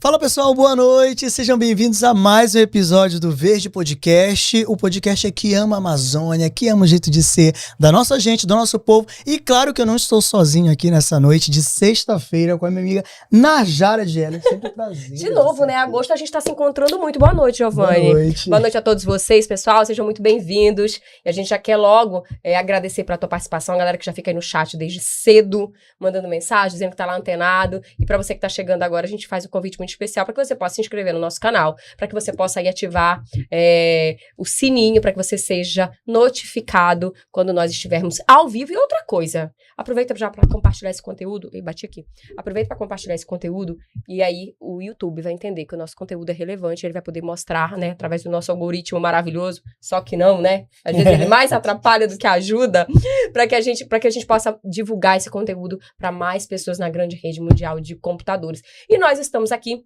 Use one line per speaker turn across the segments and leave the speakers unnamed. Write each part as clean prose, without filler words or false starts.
Fala pessoal, boa noite, sejam bem-vindos a mais um episódio do Verde Podcast, o podcast que ama a Amazônia, que ama o jeito de ser da nossa gente, do nosso povo, e claro que eu não estou sozinho aqui nessa noite de sexta-feira com a minha amiga Najara Gelli, sempre prazer.
De novo, né? Agosto a gente está se encontrando muito. Boa noite, Giovanni.
Boa noite.
Boa noite a todos vocês, pessoal, sejam muito bem-vindos. E a gente já quer logo agradecer pela tua participação, a galera que já fica aí no chat desde cedo, mandando mensagem, dizendo que tá lá antenado, e para você que tá chegando agora, a gente faz um convite muito especial para que você possa se inscrever no nosso canal, para que você possa aí ativar o sininho, para que você seja notificado quando nós estivermos ao vivo. E outra coisa, aproveita já para compartilhar esse conteúdo, bati aqui, aproveita para compartilhar esse conteúdo, e aí o YouTube vai entender que o nosso conteúdo é relevante, ele vai poder mostrar, né, através do nosso algoritmo maravilhoso, só que não, né, às vezes ele mais atrapalha do que ajuda, para que a gente possa divulgar esse conteúdo para mais pessoas na grande rede mundial de computadores. E nós estamos aqui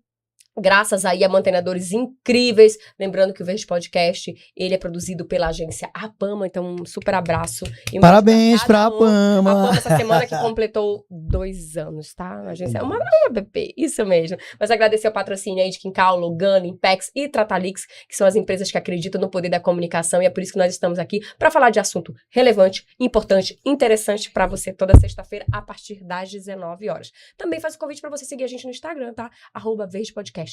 graças aí a mantenedores incríveis, lembrando que o Verde Podcast, ele é produzido pela agência APAMA, então um super abraço.
Parabéns pra APAMA.
A APAMA essa semana que completou 2 anos, tá? A agência é uma bebê, isso mesmo. Mas agradecer o patrocínio aí de Quincal, Logano, Impex e Tratalix, que são as empresas que acreditam no poder da comunicação, e é por isso que nós estamos aqui para falar de assunto relevante, importante, interessante para você toda sexta-feira a partir das 19 horas. Também faço o convite para você seguir a gente no Instagram, tá? @VerdePodcast.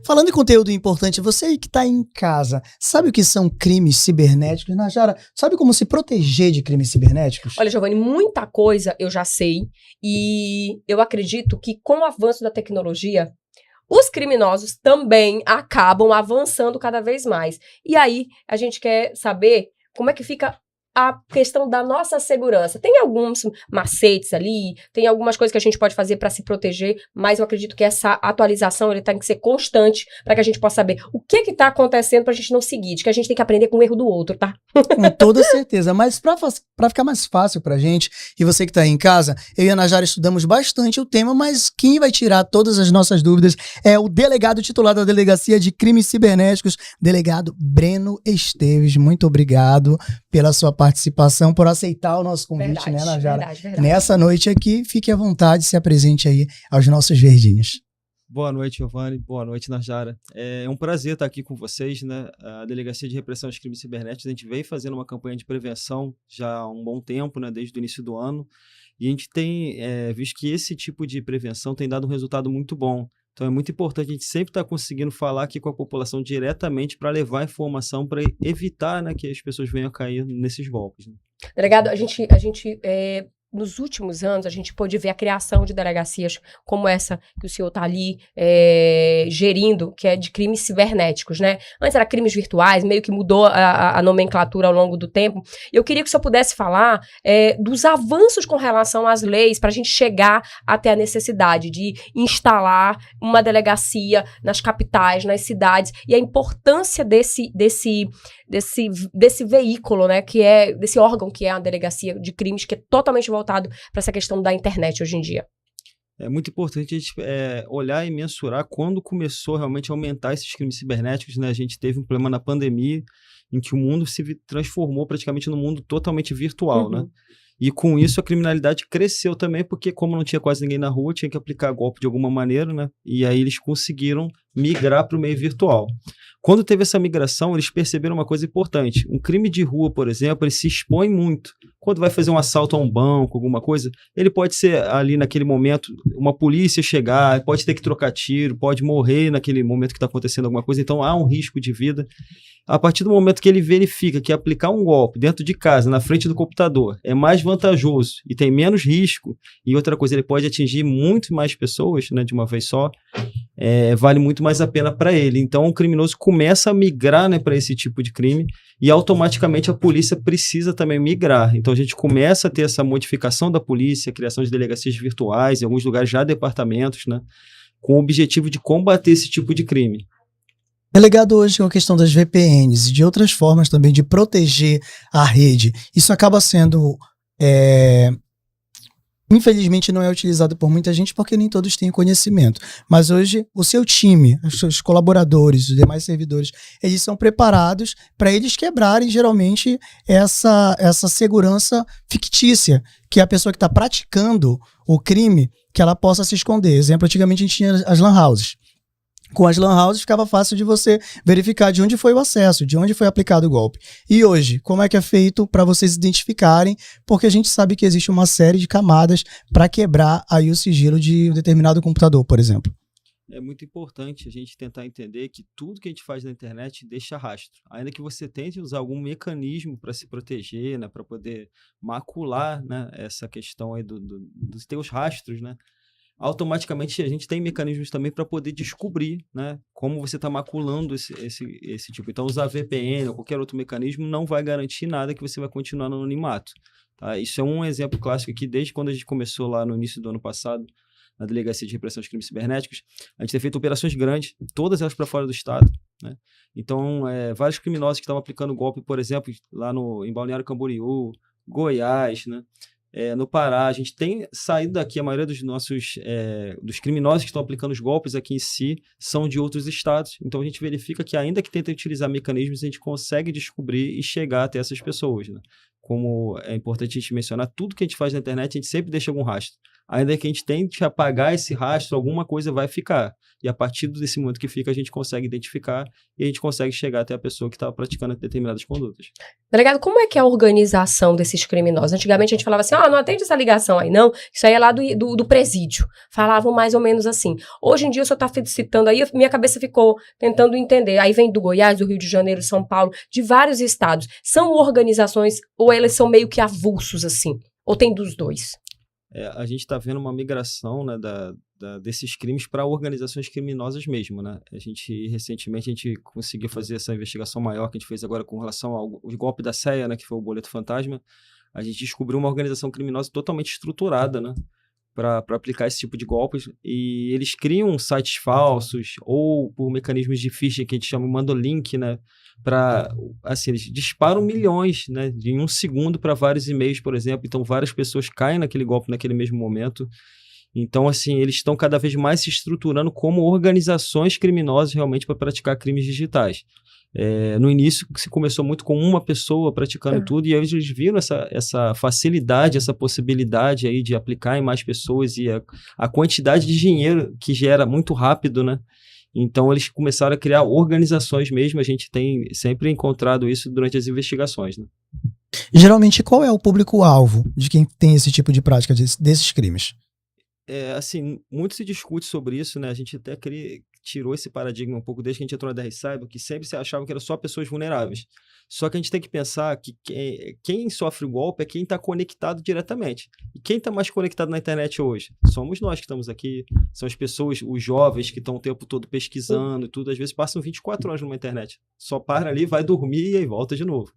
Falando em conteúdo importante, você aí que está em casa, sabe o que são crimes cibernéticos? Najara, sabe como se proteger de crimes cibernéticos?
Olha, Giovanni, muita coisa eu já sei, e eu acredito que com o avanço da tecnologia, os criminosos também acabam avançando cada vez mais. E aí, a gente quer saber como é que fica a questão da nossa segurança. Tem alguns macetes ali, tem algumas coisas que a gente pode fazer para se proteger, mas eu acredito que essa atualização ele tem que ser constante para que a gente possa saber o que está acontecendo para a gente não seguir, de que a gente tem que aprender com o erro do outro, tá?
Com toda certeza, mas para ficar mais fácil pra gente, e você que tá aí em casa, eu e a Najara estudamos bastante o tema, mas quem vai tirar todas as nossas dúvidas é o delegado titular da Delegacia de Crimes Cibernéticos, delegado Breno Esteves. Muito obrigado pela sua participação, por aceitar o nosso convite, né, Najara?
Verdade.
Nessa noite aqui, fique à vontade, se apresente aí aos nossos verdinhos.
Boa noite, Giovanni. Boa noite, Najara. É um prazer estar aqui com vocês, né? A Delegacia de Repressão aos Crimes Cibernéticos, a gente vem fazendo uma campanha de prevenção já há um bom tempo, né? Desde o início do ano, e a gente tem visto que esse tipo de prevenção tem dado um resultado muito bom. Então é muito importante a gente sempre estar conseguindo falar aqui com a população diretamente para levar informação para evitar, né, que as pessoas venham a cair nesses golpes, né?
Delegado, nos últimos anos, a gente pôde ver a criação de delegacias como essa que o senhor está ali gerindo, que é de crimes cibernéticos, né? Antes era crimes virtuais, meio que mudou a nomenclatura ao longo do tempo. Eu queria que o senhor pudesse falar dos avanços com relação às leis para a gente chegar até a necessidade de instalar uma delegacia nas capitais, nas cidades, e a importância desse veículo, né, desse órgão que é a delegacia de crimes, que é totalmente voltado para essa questão da internet hoje em dia.
É muito importante a gente olhar e mensurar quando começou realmente a aumentar esses crimes cibernéticos, né? A gente teve um problema na pandemia em que o mundo se transformou praticamente num mundo totalmente virtual, né? E com isso a criminalidade cresceu também, porque como não tinha quase ninguém na rua, tinha que aplicar golpe de alguma maneira, né? E aí eles conseguiram migrar para o meio virtual. Quando teve essa migração, eles perceberam uma coisa importante. Um crime de rua, por exemplo, ele se expõe muito. Quando vai fazer um assalto a um banco, alguma coisa, ele pode ser ali naquele momento, uma polícia chegar, pode ter que trocar tiro, pode morrer naquele momento que está acontecendo alguma coisa, então há um risco de vida. A partir do momento que ele verifica que aplicar um golpe dentro de casa, na frente do computador, é mais vantajoso e tem menos risco, e outra coisa, ele pode atingir muito mais pessoas, né, de uma vez só, vale muito mais a pena para ele. Então o criminoso começa a migrar, né, para esse tipo de crime, e automaticamente a polícia precisa também migrar. Então a gente começa a ter essa modificação da polícia, a criação de delegacias virtuais, em alguns lugares já departamentos, né, com o objetivo de combater esse tipo de crime.
Delegado, hoje com a questão das VPNs e de outras formas também de proteger a rede, isso acaba sendo, infelizmente não é utilizado por muita gente porque nem todos têm conhecimento. Mas hoje o seu time, os seus colaboradores, os demais servidores, eles são preparados para eles quebrarem geralmente essa segurança fictícia que a pessoa que está praticando o crime que ela possa se esconder. Exemplo, antigamente a gente tinha as lan houses. Com as lan houses ficava fácil de você verificar de onde foi o acesso, de onde foi aplicado o golpe. E hoje, como é que é feito para vocês identificarem? Porque a gente sabe que existe uma série de camadas para quebrar aí o sigilo de um determinado computador, por exemplo.
É muito importante a gente tentar entender que tudo que a gente faz na internet deixa rastro. Ainda que você tente usar algum mecanismo para se proteger, né, para poder macular, né, essa questão aí dos teus rastros, né, automaticamente a gente tem mecanismos também para poder descobrir, né, como você está maculando esse tipo. Então, usar VPN ou qualquer outro mecanismo não vai garantir nada que você vai continuar no anonimato. Tá? Isso é um exemplo clássico aqui, desde quando a gente começou lá no início do ano passado, na Delegacia de Repressão aos Crimes Cibernéticos, a gente tem feito operações grandes, todas elas para fora do estado, né? Então, vários criminosos que estavam aplicando golpe, por exemplo, lá em Balneário Camboriú, Goiás, né? No Pará, a gente tem saído daqui, a maioria dos criminosos que estão aplicando os golpes aqui em si são de outros estados, então a gente verifica que ainda que tenta utilizar mecanismos, a gente consegue descobrir e chegar até essas pessoas, né? Como é importante a gente mencionar, tudo que a gente faz na internet, a gente sempre deixa algum rastro. Ainda que a gente tente apagar esse rastro, alguma coisa vai ficar. E a partir desse momento que fica, a gente consegue identificar e a gente consegue chegar até a pessoa que está praticando determinadas condutas.
Delegado, como é que é a organização desses criminosos? Antigamente a gente falava assim, não atende essa ligação aí não, isso aí é lá do presídio. Falavam mais ou menos assim. Hoje em dia o senhor está citando aí, minha cabeça ficou tentando entender. Aí vem do Goiás, do Rio de Janeiro, São Paulo, de vários estados. São organizações ou elas são meio que avulsos assim? Ou tem dos dois?
A gente está vendo uma migração, né, desses crimes para organizações criminosas mesmo, né? Recentemente, a gente conseguiu fazer essa investigação maior que a gente fez agora com relação ao golpe da CEA, né, que foi o boleto fantasma. A gente descobriu uma organização criminosa totalmente estruturada, né, para aplicar esse tipo de golpes, e eles criam sites falsos ou por mecanismos de phishing que a gente chama mandolink, né, assim, eles disparam milhões, né, em um segundo para vários e-mails, por exemplo, então várias pessoas caem naquele golpe naquele mesmo momento. Então, assim, eles estão cada vez mais se estruturando como organizações criminosas realmente para praticar crimes digitais. No início se começou muito com uma pessoa praticando tudo, e aí eles viram essa facilidade, essa possibilidade aí de aplicar em mais pessoas e a quantidade de dinheiro que gera muito rápido, né? Então eles começaram a criar organizações mesmo, a gente tem sempre encontrado isso durante as investigações, né?
Geralmente, qual é o público-alvo de quem tem esse tipo de prática desses crimes?
Assim, muito se discute sobre isso, né? A gente até tirou esse paradigma um pouco desde que a gente entrou na DR Cyber, que sempre se achava que eram só pessoas vulneráveis. Só que a gente tem que pensar que quem sofre o golpe é quem está conectado diretamente. E quem está mais conectado na internet hoje? Somos nós que estamos aqui, são as pessoas, os jovens que estão o tempo todo pesquisando e tudo, às vezes passam 24 horas numa internet. Só para ali, vai dormir e aí volta de novo.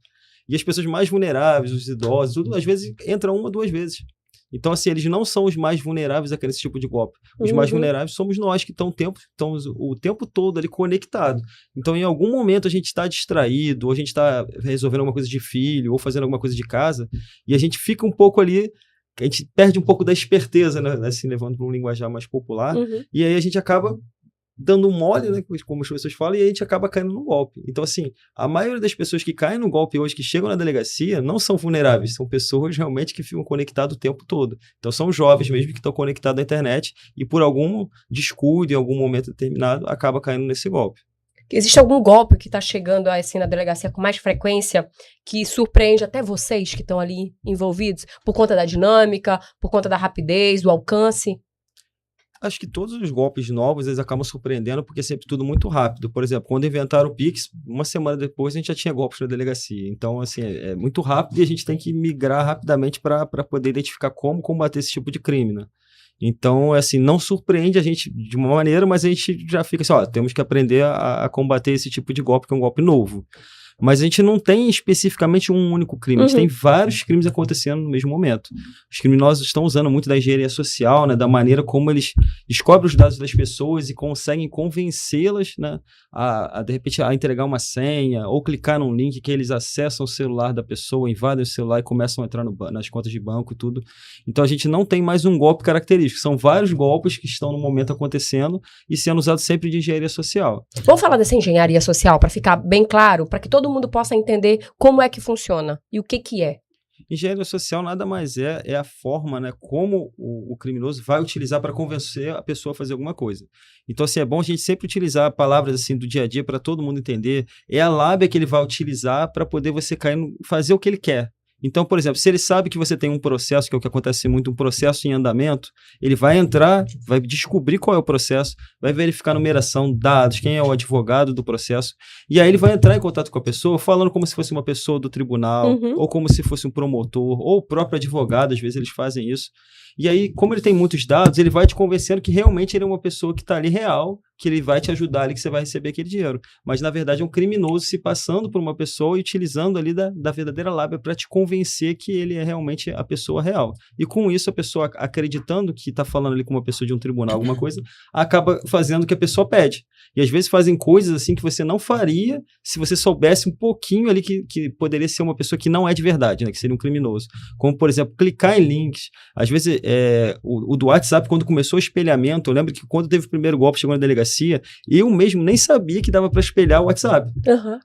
E as pessoas mais vulneráveis, os idosos, tudo, às vezes entram 1 ou 2 vezes. Então, assim, eles não são os mais vulneráveis a esse tipo de golpe. Os mais vulneráveis somos nós, que estão o tempo todo ali conectados. Então, em algum momento, a gente está distraído, ou a gente está resolvendo alguma coisa de filho, ou fazendo alguma coisa de casa, e a gente fica um pouco ali, a gente perde um pouco da esperteza, né? Assim, levando para um linguajar mais popular, e aí a gente acaba dando um mole, né, como as pessoas falam, e a gente acaba caindo no golpe. Então, assim, a maioria das pessoas que caem no golpe hoje, que chegam na delegacia, não são vulneráveis, são pessoas realmente que ficam conectadas o tempo todo. Então, são jovens mesmo que estão conectados à internet e por algum descuido, em algum momento determinado, acaba caindo nesse golpe.
Existe algum golpe que está chegando assim na delegacia com mais frequência que surpreende até vocês que estão ali envolvidos, por conta da dinâmica, por conta da rapidez, do alcance?
Acho que todos os golpes novos, eles acabam surpreendendo porque é sempre tudo muito rápido. Por exemplo, quando inventaram o Pix, uma semana depois a gente já tinha golpes na delegacia. Então, assim, é muito rápido e a gente tem que migrar rapidamente para poder identificar como combater esse tipo de crime, né? Então, assim, não surpreende a gente de uma maneira, mas a gente já fica assim, temos que aprender a combater esse tipo de golpe, que é um golpe novo. Mas a gente não tem especificamente um único crime, a gente tem vários crimes acontecendo no mesmo momento. Os criminosos estão usando muito da engenharia social, né, da maneira como eles descobrem os dados das pessoas e conseguem convencê-las, né, de repente, a entregar uma senha ou clicar num link que eles acessam o celular da pessoa, invadem o celular e começam a entrar nas contas de banco e tudo. Então a gente não tem mais um golpe característico, são vários golpes que estão no momento acontecendo e sendo usados sempre de engenharia social.
Vamos falar dessa engenharia social para ficar bem claro, para que todo mundo possa entender como é que funciona e o que é.
Engenharia social nada mais é a forma, né, como o criminoso vai utilizar para convencer a pessoa a fazer alguma coisa. Então, assim, é bom a gente sempre utilizar palavras assim do dia a dia para todo mundo entender. É a lábia que ele vai utilizar para poder você cair fazer o que ele quer. Então, por exemplo, se ele sabe que você tem um processo, que é o que acontece muito, um processo em andamento, ele vai entrar, vai descobrir qual é o processo, vai verificar a numeração, dados, quem é o advogado do processo, e aí ele vai entrar em contato com a pessoa, falando como se fosse uma pessoa do tribunal, ou como se fosse um promotor, ou o próprio advogado, às vezes eles fazem isso. E aí, como ele tem muitos dados, ele vai te convencendo que realmente ele é uma pessoa que está ali real, que ele vai te ajudar ali, que você vai receber aquele dinheiro. Mas, na verdade, é um criminoso se passando por uma pessoa e utilizando ali da verdadeira lábia para te convencer que ele é realmente a pessoa real. E com isso, a pessoa acreditando que está falando ali com uma pessoa de um tribunal, alguma coisa, acaba fazendo o que a pessoa pede. E, às vezes, fazem coisas assim que você não faria se você soubesse um pouquinho ali que poderia ser uma pessoa que não é de verdade, né? Que seria um criminoso. Como, por exemplo, clicar em links. Às vezes, o do WhatsApp, quando começou o espelhamento, eu lembro que quando teve o primeiro golpe, chegou na delegacia, eu mesmo nem sabia que dava para espelhar o WhatsApp.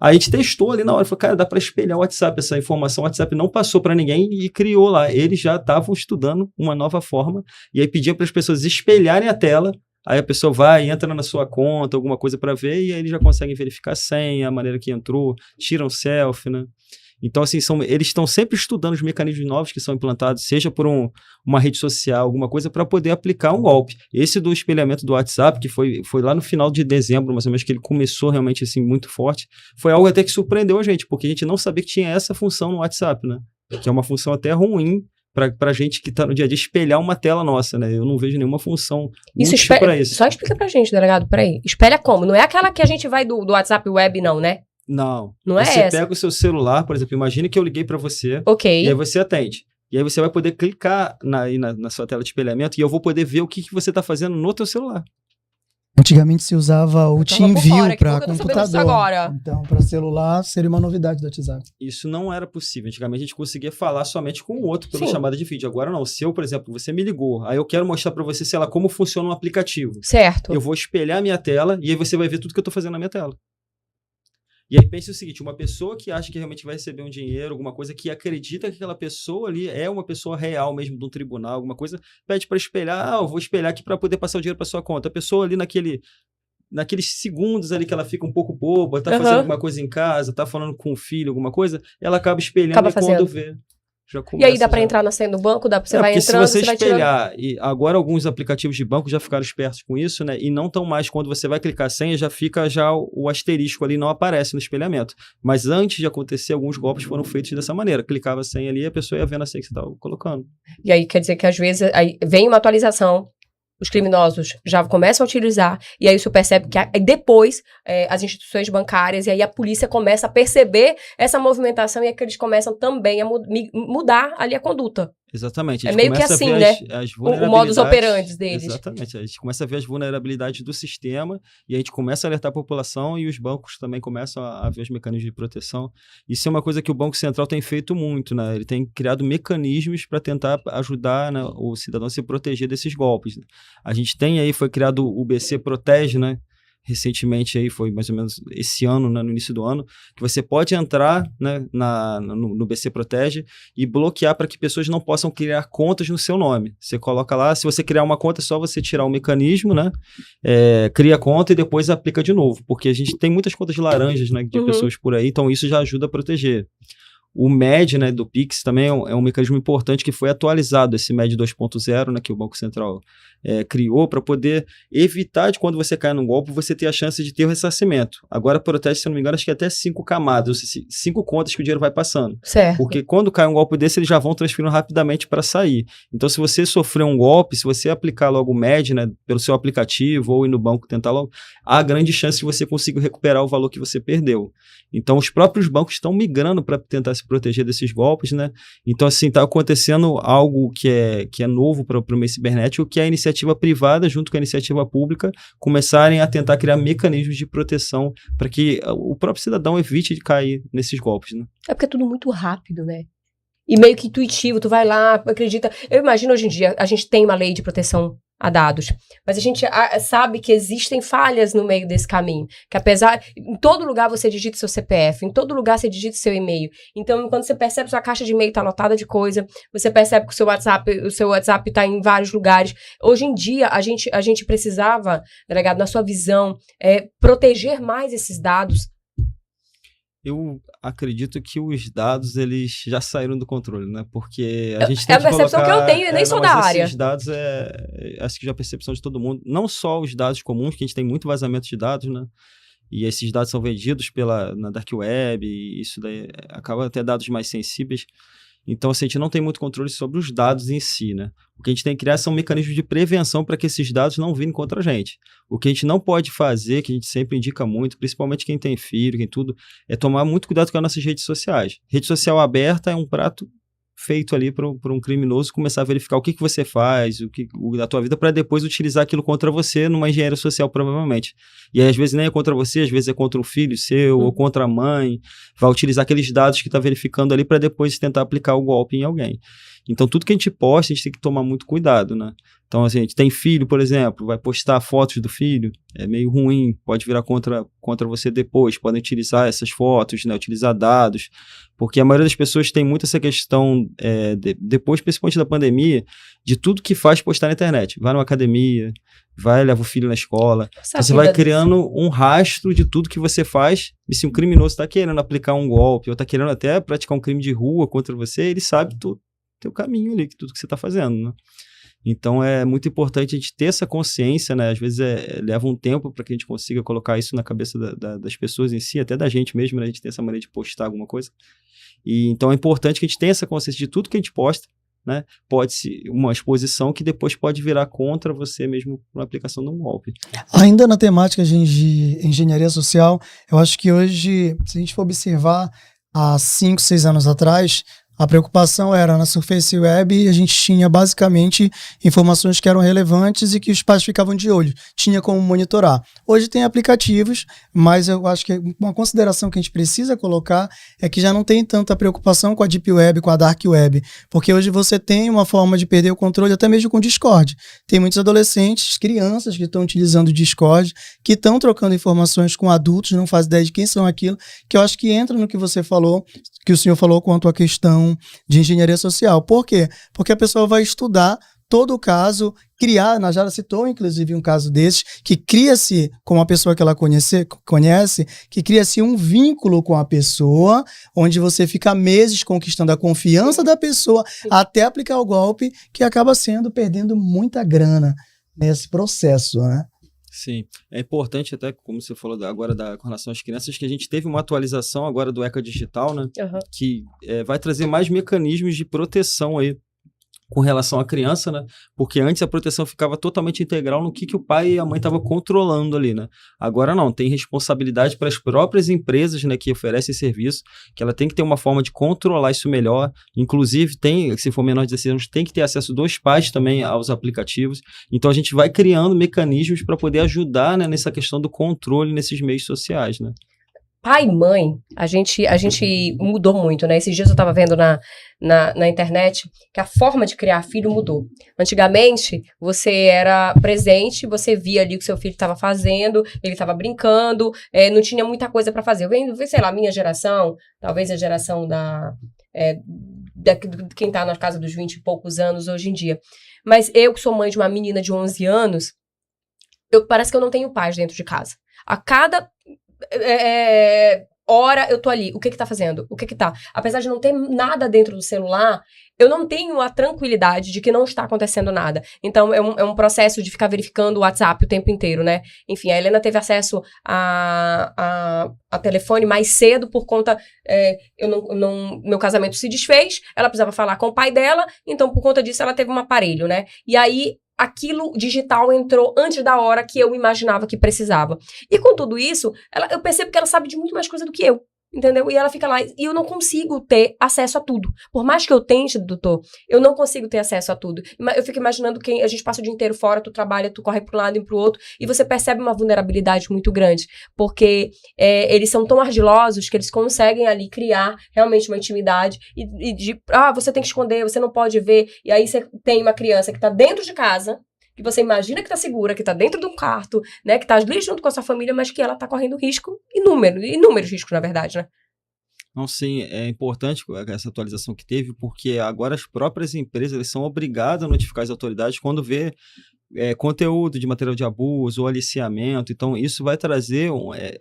Aí a gente testou ali na hora, falou, cara, dá para espelhar o WhatsApp, essa informação o WhatsApp não passou para ninguém e criou lá. Eles já estavam estudando uma nova forma e aí pedia para as pessoas espelharem a tela. Aí a pessoa vai, entra na sua conta, alguma coisa para ver, e aí eles já conseguem verificar a senha, a maneira que entrou, tiram selfie, né? Então, assim, eles estão sempre estudando os mecanismos novos que são implantados, seja por uma rede social, alguma coisa, para poder aplicar um golpe. Esse do espelhamento do WhatsApp, que foi lá no final de dezembro, mais ou menos, que ele começou realmente assim, muito forte, foi algo até que surpreendeu a gente, porque a gente não sabia que tinha essa função no WhatsApp, né? Que é uma função até ruim para gente que está no dia a dia espelhar uma tela nossa, né? Eu não vejo nenhuma função útil para isso.
Só explica pra gente, delegado, peraí. Espelha como? Não é aquela que a gente vai do WhatsApp web, não, né?
Não.
Não é
você
essa.
Pega o seu celular, por exemplo, imagine que eu liguei para você,
Ok.
E aí você atende. E aí você vai poder clicar na sua tela de espelhamento e eu vou poder ver o que você está fazendo no teu celular.
Antigamente se usava o TeamView para computador.
Agora.
Então, para celular, seria uma novidade do WhatsApp.
Isso não era possível. Antigamente a gente conseguia falar somente com o outro pela chamada de vídeo. Agora não. Se eu, por exemplo, você me ligou, aí eu quero mostrar para você, sei lá, como funciona um aplicativo.
Certo.
Eu vou espelhar a minha tela e aí você vai ver tudo que eu estou fazendo na minha tela. E aí pense o seguinte, uma pessoa que acha que realmente vai receber um dinheiro, alguma coisa, que acredita que aquela pessoa ali é uma pessoa real mesmo de um tribunal, alguma coisa, pede para espelhar, eu vou espelhar aqui para poder passar o dinheiro para sua conta. A pessoa ali naqueles segundos ali que ela fica um pouco boba, tá fazendo alguma coisa em casa, tá falando com o filho, alguma coisa, ela acaba espelhando e quando vê.
E aí dá para entrar na senha do banco, você vai entrando,
se você
vai
espelhar, e agora alguns aplicativos de banco já ficaram espertos com isso, né? E não tão mais quando você vai clicar a senha, já fica o asterisco ali, não aparece no espelhamento. Mas antes de acontecer, alguns golpes foram feitos dessa maneira. Clicava a senha ali e a pessoa ia vendo a senha que você estava colocando.
E aí quer dizer que às vezes aí vem uma atualização, os criminosos já começam a utilizar, e aí o senhor percebe que depois as instituições bancárias, e aí a polícia começa a perceber essa movimentação, e é que eles começam também a mudar ali a conduta.
Exatamente.
É meio que assim, né? O modus operandi deles.
Exatamente. A gente começa a ver as vulnerabilidades do sistema e a gente começa a alertar a população e os bancos também começam a ver os mecanismos de proteção. Isso é uma coisa que o Banco Central tem feito muito, né? Ele tem criado mecanismos para tentar ajudar, né, o cidadão a se proteger desses golpes. A gente tem aí, foi criado o BC Protege, né? Recentemente aí, foi mais ou menos esse ano, né, no início do ano, que você pode entrar, né, no BC Protege e bloquear para que pessoas não possam criar contas no seu nome. Você coloca lá, se você criar uma conta, é só você tirar o mecanismo, né, cria a conta e depois aplica de novo, porque a gente tem muitas contas de laranjas, né, de pessoas por aí, então isso já ajuda a proteger. O MED, né, do Pix também é um mecanismo importante que foi atualizado, esse MED 2.0, né, que o Banco Central criou para poder evitar de quando você cai num golpe, você ter a chance de ter o ressarcimento. Agora protege, se eu não me engano, acho que até 5 camadas, 5 contas que o dinheiro vai passando.
Certo.
Porque quando cai um golpe desse, eles já vão transferindo rapidamente para sair. Então, se você sofrer um golpe, se você aplicar logo o MED, né, pelo seu aplicativo ou ir no banco tentar logo, há grande chance de você conseguir recuperar o valor que você perdeu. Então, os próprios bancos estão migrando para tentar se proteger desses golpes, né? Então, assim, está acontecendo algo que é novo para o meio cibernético, que é a iniciativa privada, junto com a iniciativa pública, começarem a tentar criar mecanismos de proteção para que o próprio cidadão evite de cair nesses golpes, né?
É porque é tudo muito rápido, né? E meio que intuitivo, tu vai lá, acredita. Eu imagino hoje em dia, a gente tem uma lei de proteção a dados. Mas a gente sabe que existem falhas no meio desse caminho. Que apesar... Em todo lugar você digita seu CPF, em todo lugar você digita seu e-mail. Então, quando você percebe que sua caixa de e-mail está lotada de coisa, você percebe que o seu WhatsApp está em vários lugares. Hoje em dia, a gente precisava, delegado, na sua visão, proteger mais esses dados.
Eu acredito que os dados, eles já saíram do controle, né? Porque a gente tem
a percepção que eu tenho, eu nem sou da área.
Esses dados acho que já é a percepção de todo mundo. Não só os dados comuns, que a gente tem muito vazamento de dados, né? E esses dados são vendidos na Dark Web, e isso daí acaba até dados mais sensíveis. Então, assim, a gente não tem muito controle sobre os dados em si, né? O que a gente tem que criar são mecanismos de prevenção para que esses dados não virem contra a gente. O que a gente não pode fazer, que a gente sempre indica muito, principalmente quem tem filho, quem tudo, é tomar muito cuidado com as nossas redes sociais. Rede social aberta é um prato feito ali para um criminoso começar a verificar o que você faz, da tua vida, para depois utilizar aquilo contra você numa engenharia social, provavelmente. E aí, às vezes, nem é contra você, às vezes é contra um filho seu, ou contra a mãe. Vai utilizar aqueles dados que está verificando ali para depois tentar aplicar o golpe em alguém. Então, tudo que a gente posta, a gente tem que tomar muito cuidado, né? Então, assim, a gente tem filho, por exemplo, vai postar fotos do filho, é meio ruim, pode virar contra você depois, podem utilizar essas fotos, né, utilizar dados, porque a maioria das pessoas tem muito essa questão, depois, principalmente da pandemia, de tudo que faz postar na internet. Vai numa academia, leva o filho na escola, você vai criando um rastro de tudo que você faz, e se um criminoso está querendo aplicar um golpe, ou está querendo até praticar um crime de rua contra você, ele sabe tudo, teu caminho ali, tudo que você está fazendo, né? Então, é muito importante a gente ter essa consciência, né? Às vezes leva um tempo para que a gente consiga colocar isso na cabeça das pessoas em si, até da gente mesmo, né? A gente tem essa maneira de postar alguma coisa. E, então, é importante que a gente tenha essa consciência de tudo que a gente posta, né? Pode ser uma exposição que depois pode virar contra você mesmo na aplicação de um golpe.
Ainda na temática de engenharia social, eu acho que hoje, se a gente for observar, há 5, 6 anos atrás, a preocupação era na Surface Web e a gente tinha basicamente informações que eram relevantes e que os pais ficavam de olho, tinha como monitorar. Hoje tem aplicativos, mas eu acho que uma consideração que a gente precisa colocar é que já não tem tanta preocupação com a Deep Web, com a Dark Web, porque hoje você tem uma forma de perder o controle até mesmo com o Discord. Tem muitos adolescentes, crianças que estão utilizando o Discord, que estão trocando informações com adultos, não fazem ideia de quem são aquilo, que eu acho que entra no que você falou, que o senhor falou quanto à questão de engenharia social. Por quê? Porque a pessoa vai estudar todo o caso, criar, a Najara citou inclusive um caso desses, que cria-se com uma pessoa que ela conhece, que cria-se um vínculo com a pessoa, onde você fica meses conquistando a confiança da pessoa até aplicar o golpe, que acaba perdendo muita grana nesse processo, né?
Sim, é importante até, como você falou agora com relação às crianças, que a gente teve uma atualização agora do ECA Digital, né? Que vai trazer mais mecanismos de proteção aí com relação à criança, né? Porque antes a proteção ficava totalmente integral no que o pai e a mãe estavam controlando ali, né? Agora não, tem responsabilidade para as próprias empresas, né, que oferecem serviço, que ela tem que ter uma forma de controlar isso melhor. Inclusive, se for menor de 16 anos, tem que ter acesso dos pais também aos aplicativos. Então a gente vai criando mecanismos para poder ajudar, né, nessa questão do controle nesses meios sociais, né?
Pai e mãe, a gente mudou muito, né? Esses dias eu tava vendo na internet que a forma de criar filho mudou. Antigamente, você era presente, você via ali o que seu filho estava fazendo, ele estava brincando, não tinha muita coisa para fazer. Eu venho, sei lá, a minha geração, talvez a geração de quem tá na casa dos 20 e poucos anos hoje em dia. Mas eu, que sou mãe de uma menina de 11 anos, parece que eu não tenho paz dentro de casa. A cada hora eu tô ali, o que tá fazendo? O que tá? Apesar de não ter nada dentro do celular, eu não tenho a tranquilidade de que não está acontecendo nada. Então, é um processo de ficar verificando o WhatsApp o tempo inteiro, né? Enfim, a Helena teve acesso a telefone mais cedo por conta... meu casamento se desfez, ela precisava falar com o pai dela, então, por conta disso, ela teve um aparelho, né? E aí, aquilo digital entrou antes da hora que eu imaginava que precisava. E com tudo isso, eu percebo que ela sabe de muito mais coisa do que eu, entendeu? E ela fica lá, e eu não consigo ter acesso a tudo. Por mais que eu tente, doutor, eu não consigo ter acesso a tudo. Eu fico imaginando que a gente passa o dia inteiro fora, tu trabalha, tu corre para um lado e para o outro, e você percebe uma vulnerabilidade muito grande, porque eles são tão ardilosos que eles conseguem ali criar realmente uma intimidade, você tem que esconder, você não pode ver, e aí você tem uma criança que tá dentro de casa, que você imagina que tá segura, que tá dentro de um quarto, né, que tá ali junto com a sua família, mas que ela tá correndo risco, inúmeros riscos, na verdade, né?
Não, sim, é importante essa atualização que teve, porque agora as próprias empresas eles são obrigadas a notificar as autoridades quando vê conteúdo de material de abuso ou aliciamento. Então, isso vai trazer,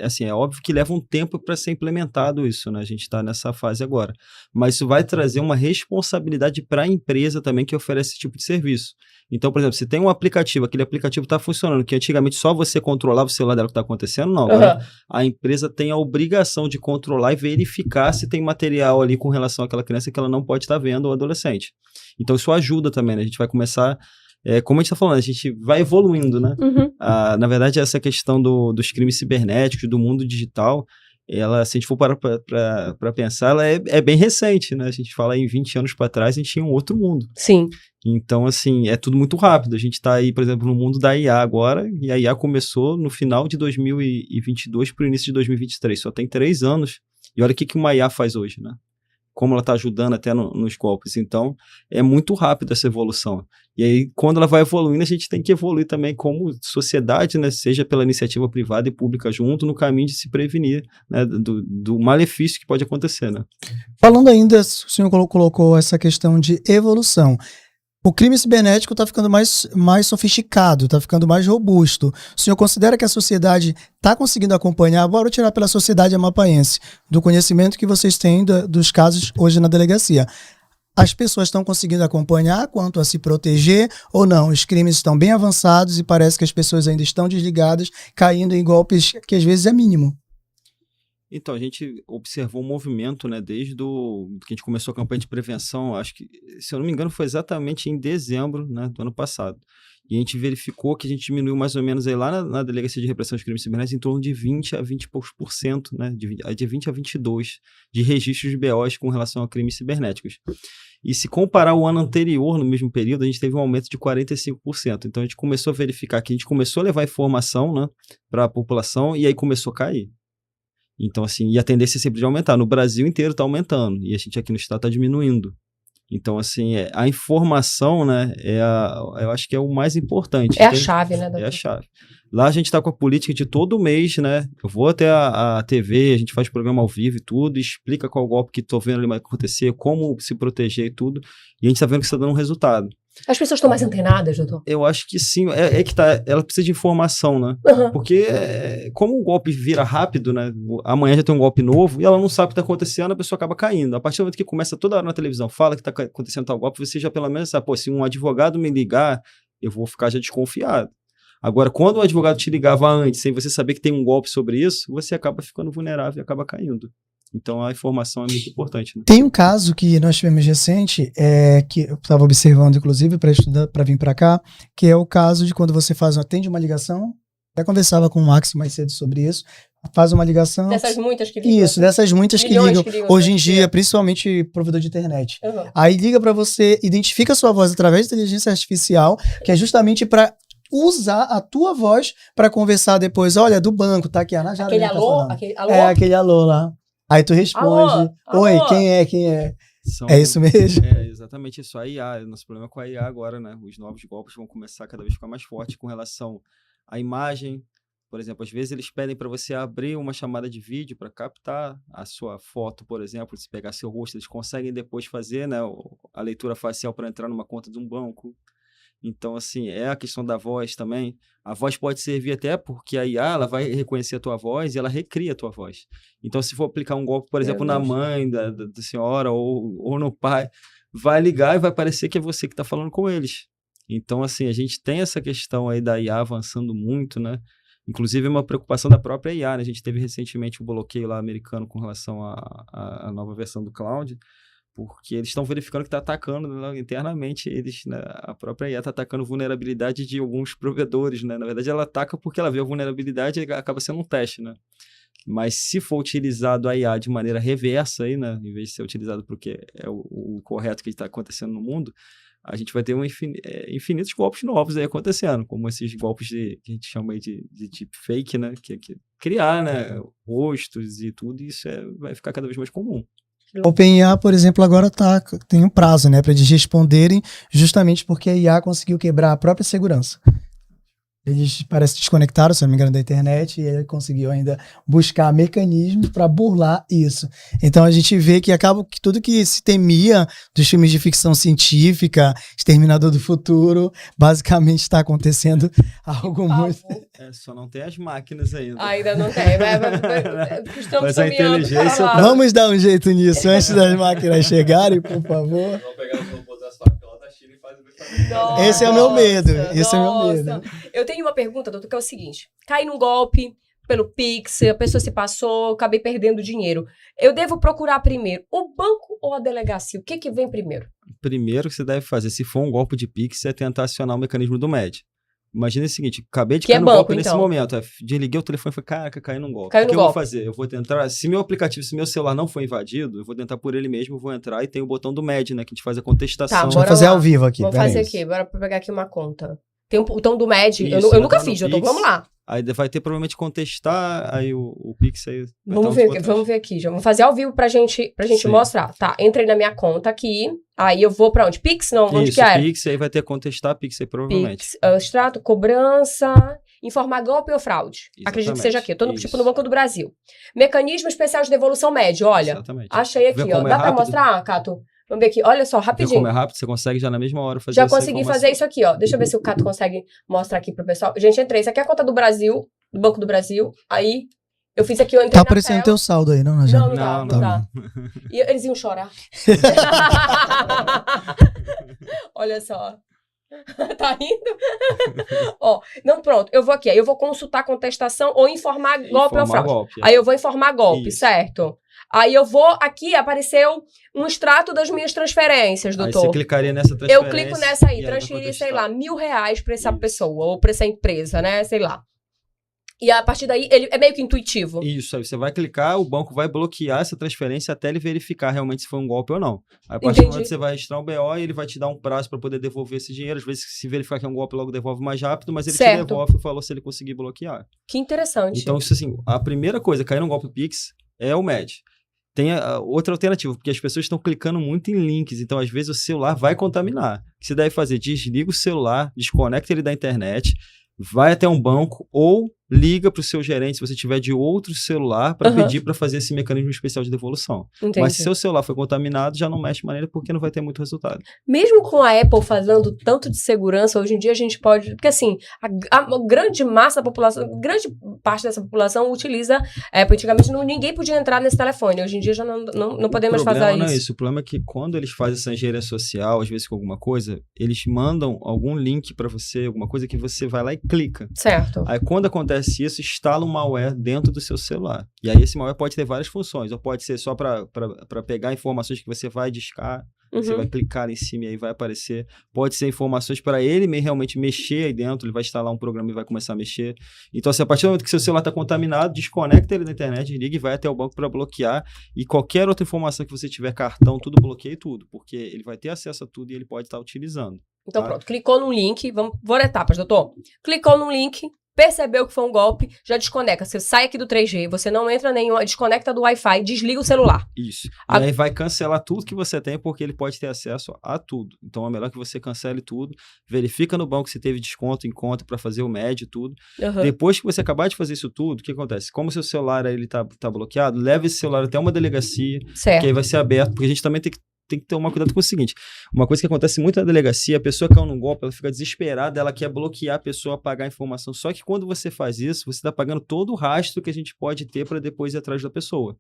assim, é óbvio que leva um tempo para ser implementado isso, né? A gente está nessa fase agora. Mas isso vai trazer uma responsabilidade para a empresa também que oferece esse tipo de serviço. Então, por exemplo, se tem um aplicativo, aquele aplicativo está funcionando, que antigamente só você controlava o celular dela que está acontecendo, não. Agora a empresa tem a obrigação de controlar e verificar se tem material ali com relação àquela criança que ela não pode estar vendo ou adolescente. Então, isso ajuda também, né? A gente vai começar... como a gente está falando, a gente vai evoluindo, né? Na verdade, essa questão dos crimes cibernéticos, do mundo digital, ela, se a gente for parar para pensar, ela é bem recente, né? A gente fala em 20 anos para trás, a gente tinha um outro mundo.
Sim.
Então, assim, é tudo muito rápido. A gente está aí, por exemplo, no mundo da IA agora, e a IA começou no final de 2022 para o início de 2023. Só tem 3 anos. E olha o que uma IA faz hoje, né? Como ela está ajudando até nos golpes. Então, é muito rápido essa evolução. E aí, quando ela vai evoluindo, a gente tem que evoluir também como sociedade, né? Seja pela iniciativa privada e pública junto, no caminho de se prevenir, né? do malefício que pode acontecer, né?
Falando ainda, o senhor colocou essa questão de evolução. O crime cibernético está ficando mais sofisticado, está ficando mais robusto. O senhor considera que a sociedade está conseguindo acompanhar, bora tirar pela sociedade amapaense, do conhecimento que vocês têm dos casos hoje na delegacia. As pessoas estão conseguindo acompanhar quanto a se proteger ou não? Os crimes estão bem avançados e parece que as pessoas ainda estão desligadas, caindo em golpes que às vezes é mínimo.
Então, a gente observou um movimento, né, desde que a gente começou a campanha de prevenção, acho que, se eu não me engano, foi exatamente em dezembro, né, do ano passado. E a gente verificou que a gente diminuiu mais ou menos aí lá na Delegacia de Repressão dos Crimes Cibernéticos em torno de 20 a 20 e poucos por cento, né, de 20 a 22 de registros de BOs com relação a crimes cibernéticos. E se comparar o ano anterior, no mesmo período, a gente teve um aumento de 45%. Então, a gente começou a verificar que a gente começou a levar informação, né, para a população e aí começou a cair. Então, assim, e a tendência é sempre de aumentar. No Brasil inteiro está aumentando e a gente aqui no estado está diminuindo. Então, assim, a informação, né, eu acho que é o mais importante.
É a chave, né, doutor?
É a chave. Lá a gente está com a política de todo mês, né? Eu vou até a TV, a gente faz programa ao vivo e tudo, explica qual golpe que estou vendo ali vai acontecer, como se proteger e tudo. E a gente está vendo que está dando um resultado.
As pessoas estão mais antenadas, doutor?
Eu acho que sim. Que tá, ela precisa de informação, né? Porque como o golpe vira rápido, né? Amanhã já tem um golpe novo e ela não sabe o que está acontecendo, a pessoa acaba caindo. A partir do momento que começa toda hora na televisão, fala que está acontecendo tal golpe, você já pelo menos sabe, pô, se um advogado me ligar, eu vou ficar já desconfiado. Agora, quando o advogado te ligava antes, sem você saber que tem um golpe sobre isso, você acaba ficando vulnerável e acaba caindo. Então, a informação é muito importante. Né?
Tem um caso que nós tivemos recente, que eu estava observando, inclusive, para estudar, para vir para cá, que é o caso de quando você atende uma ligação. Até conversava com o Max mais cedo sobre isso. Faz uma ligação.
Dessas muitas que ligam.
Isso, dessas muitas que ligam hoje em dia, principalmente provedor de internet. Aí liga para você, identifica a sua voz através da inteligência artificial, que é justamente para usar a tua voz para conversar depois. Olha, do banco, tá aqui a Najara.
Aquele alô? Alô?
É, aquele alô lá. Aí tu responde,
alô?
Oi, quem é? É isso mesmo?
É exatamente isso. A IA, nosso problema com a IA agora, né? Os novos golpes vão começar a cada vez ficar mais fortes com relação à imagem. Por exemplo, às vezes eles pedem para você abrir uma chamada de vídeo para captar a sua foto, por exemplo, se pegar seu rosto, eles conseguem depois fazer, né, a leitura facial para entrar numa conta de um banco. Então, assim, é a questão da voz também. A voz pode servir até porque a IA ela vai reconhecer a tua voz e ela recria a tua voz. Então, se for aplicar um golpe, por exemplo, na mãe da senhora ou no pai, vai ligar e vai parecer que é você que está falando com eles. Então, assim, a gente tem essa questão aí da IA avançando muito, né? Inclusive, é uma preocupação da própria IA, né? A gente teve recentemente um bloqueio lá americano com relação à nova versão do Cloud, porque eles estão verificando que está atacando, né, internamente, né, a própria IA está atacando vulnerabilidade de alguns provedores, né? Na verdade, ela ataca porque ela vê a vulnerabilidade e acaba sendo um teste, né? Mas se for utilizado a IA de maneira reversa, aí, né, em vez de ser utilizado porque é o correto que está acontecendo no mundo, a gente vai ter infinitos golpes novos aí acontecendo, como esses golpes que a gente chama aí de deepfake, né? Que criar, né, rostos e tudo, isso vai ficar cada vez mais comum.
OpenIA, por exemplo, agora tem um prazo, né, para eles responderem, justamente porque a IA conseguiu quebrar a própria segurança. Eles parece que desconectaram, se não me engano, da internet, e ele conseguiu ainda buscar mecanismos para burlar isso. Então a gente vê que acaba que tudo que se temia dos filmes de ficção científica, Exterminador do Futuro, basicamente está acontecendo algo muito...
Só não tem as máquinas ainda.
Ainda não tem. Estamos
Mas a inteligência...
Vamos dar um jeito nisso antes das máquinas chegarem, por favor.
Vamos pegar os robôs das fábricas lá da China e fazer...
Esse é o meu medo. Esse é o meu medo.
Eu tenho uma pergunta, doutor, que é o seguinte. Cai num golpe pelo Pix, a pessoa se passou, acabei perdendo dinheiro. Eu devo procurar primeiro o banco ou a delegacia? O que vem primeiro?
Primeiro que você deve fazer, se for um golpe de Pix, é tentar acionar o mecanismo do MED. Imagina o seguinte, acabei de cair num golpe nesse momento. Desliguei o telefone e falei, caraca, caí num golpe. O que eu vou fazer? Eu vou tentar, se meu aplicativo, se meu celular não foi invadido, eu vou tentar por ele mesmo, eu vou entrar e tem o botão do MED, né, que a gente faz a contestação.
Vamos fazer ao vivo aqui.
Vamos fazer aqui, bora pegar aqui uma conta. Tem um botão do MED, eu nunca fiz, vamos lá.
Aí vai ter provavelmente contestar, aí o Pix aí...
Vamos ver aqui, já vamos fazer ao vivo pra gente mostrar. Tá, entrei na minha conta aqui, aí eu vou pra onde? Pix? Não, onde que é?
Pix, aí vai ter contestar Pix aí provavelmente.
Pix, extrato, cobrança, informar golpe ou fraude.
Exatamente.
Acredito que seja aqui, eu tô no Banco do Brasil. Mecanismo especial de devolução MED, olha.
Exatamente.
Achei aqui, ó. Dá pra mostrar, Cato? Vamos ver aqui, olha só, rapidinho.
Como é rápido, você consegue já na mesma hora fazer
já consegui fazer isso aqui, ó. Deixa eu ver se o Cato consegue mostrar aqui pro pessoal. Gente, entrei. Isso aqui é a conta do Brasil, do Banco do Brasil. Aí, eu fiz aqui, eu entrei
Tá aparecendo teu saldo aí, não?
Não tá. E eles iam chorar. Olha só. Tá rindo? Ó, não, pronto. Eu vou aqui, aí eu vou consultar contestação ou informar golpe ou fraude. Aí eu vou informar golpe, certo? Aí eu vou, aqui apareceu um extrato das minhas transferências, doutor.
Aí você clicaria nessa transferência.
Eu clico nessa aí, transferir, sei lá, R$1.000 pra essa pessoa, ou pra essa empresa, né, sei lá. E a partir daí, ele é meio que intuitivo.
Isso, aí você vai clicar, o banco vai bloquear essa transferência até ele verificar realmente se foi um golpe ou não. Aí a partir do momento que você vai registrar um BO, ele vai te dar um prazo para poder devolver esse dinheiro. Às vezes, se verificar que é um golpe, logo devolve mais rápido, mas ele te devolve e falou se ele conseguir bloquear.
Que interessante.
Então, isso assim, a primeira coisa, cair num golpe Pix, é o MED. Tem outra alternativa, porque as pessoas estão clicando muito em links, então às vezes o celular vai contaminar. O que você deve fazer? Desliga o celular, desconecta ele da internet, vai até um banco ou liga para o seu gerente, se você tiver de outro celular, para pedir para fazer esse mecanismo especial de devolução. Entendi. Mas se seu celular foi contaminado, já não mexe de maneira porque não vai ter muito resultado.
Mesmo com a Apple fazendo tanto de segurança, hoje em dia a gente pode... Porque assim, a grande massa da população, grande parte dessa população utiliza Apple. Antigamente ninguém podia entrar nesse telefone. Hoje em dia já não podemos fazer isso. O problema não é isso.
O problema é que quando eles fazem essa engenharia social, às vezes com alguma coisa, eles mandam algum link para você, alguma coisa que você vai lá e clica.
Certo.
Aí quando acontece isso, instala um malware dentro do seu celular. E aí esse malware pode ter várias funções. Ou pode ser só para pegar informações que você vai discar, você vai clicar em cima e aí vai aparecer. Pode ser informações para ele realmente mexer aí dentro, ele vai instalar um programa e vai começar a mexer. Então, assim, a partir do momento que seu celular está contaminado, desconecta ele da internet, liga e vai até o banco para bloquear. E qualquer outra informação que você tiver, cartão, tudo bloqueia tudo, porque ele vai ter acesso a tudo e ele pode estar utilizando.
Então, pronto, clicou num link, vamos por etapas, doutor. Clicou num link, percebeu que foi um golpe, já desconecta. Você sai aqui do 3G, você não entra nenhuma, desconecta do Wi-Fi, desliga o celular.
Isso. E aí vai cancelar tudo que você tem, porque ele pode ter acesso a tudo. Então é melhor que você cancele tudo, verifica no banco se teve desconto em conta para fazer o MED e tudo. Depois que você acabar de fazer isso tudo, o que acontece? Como o seu celular aí, ele tá bloqueado, leva esse celular até uma delegacia, que aí vai ser aberto, porque a gente também tem que tomar cuidado com o seguinte, uma coisa que acontece muito na delegacia, a pessoa caiu num golpe, ela fica desesperada, ela quer bloquear a pessoa, apagar a informação, só que quando você faz isso, você está pagando todo o rastro que a gente pode ter para depois ir atrás da pessoa.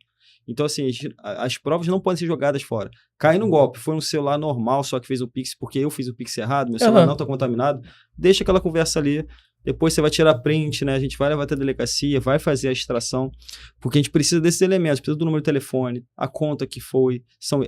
Então, assim, as provas não podem ser jogadas fora. Cai num golpe, foi um celular normal, só que fez o Pix, porque eu fiz o Pix errado, meu celular não está contaminado, deixa aquela conversa ali, depois você vai tirar print, né? A gente vai levar até a delegacia, vai fazer a extração, porque a gente precisa desses elementos, precisa do número de telefone, a conta que foi, são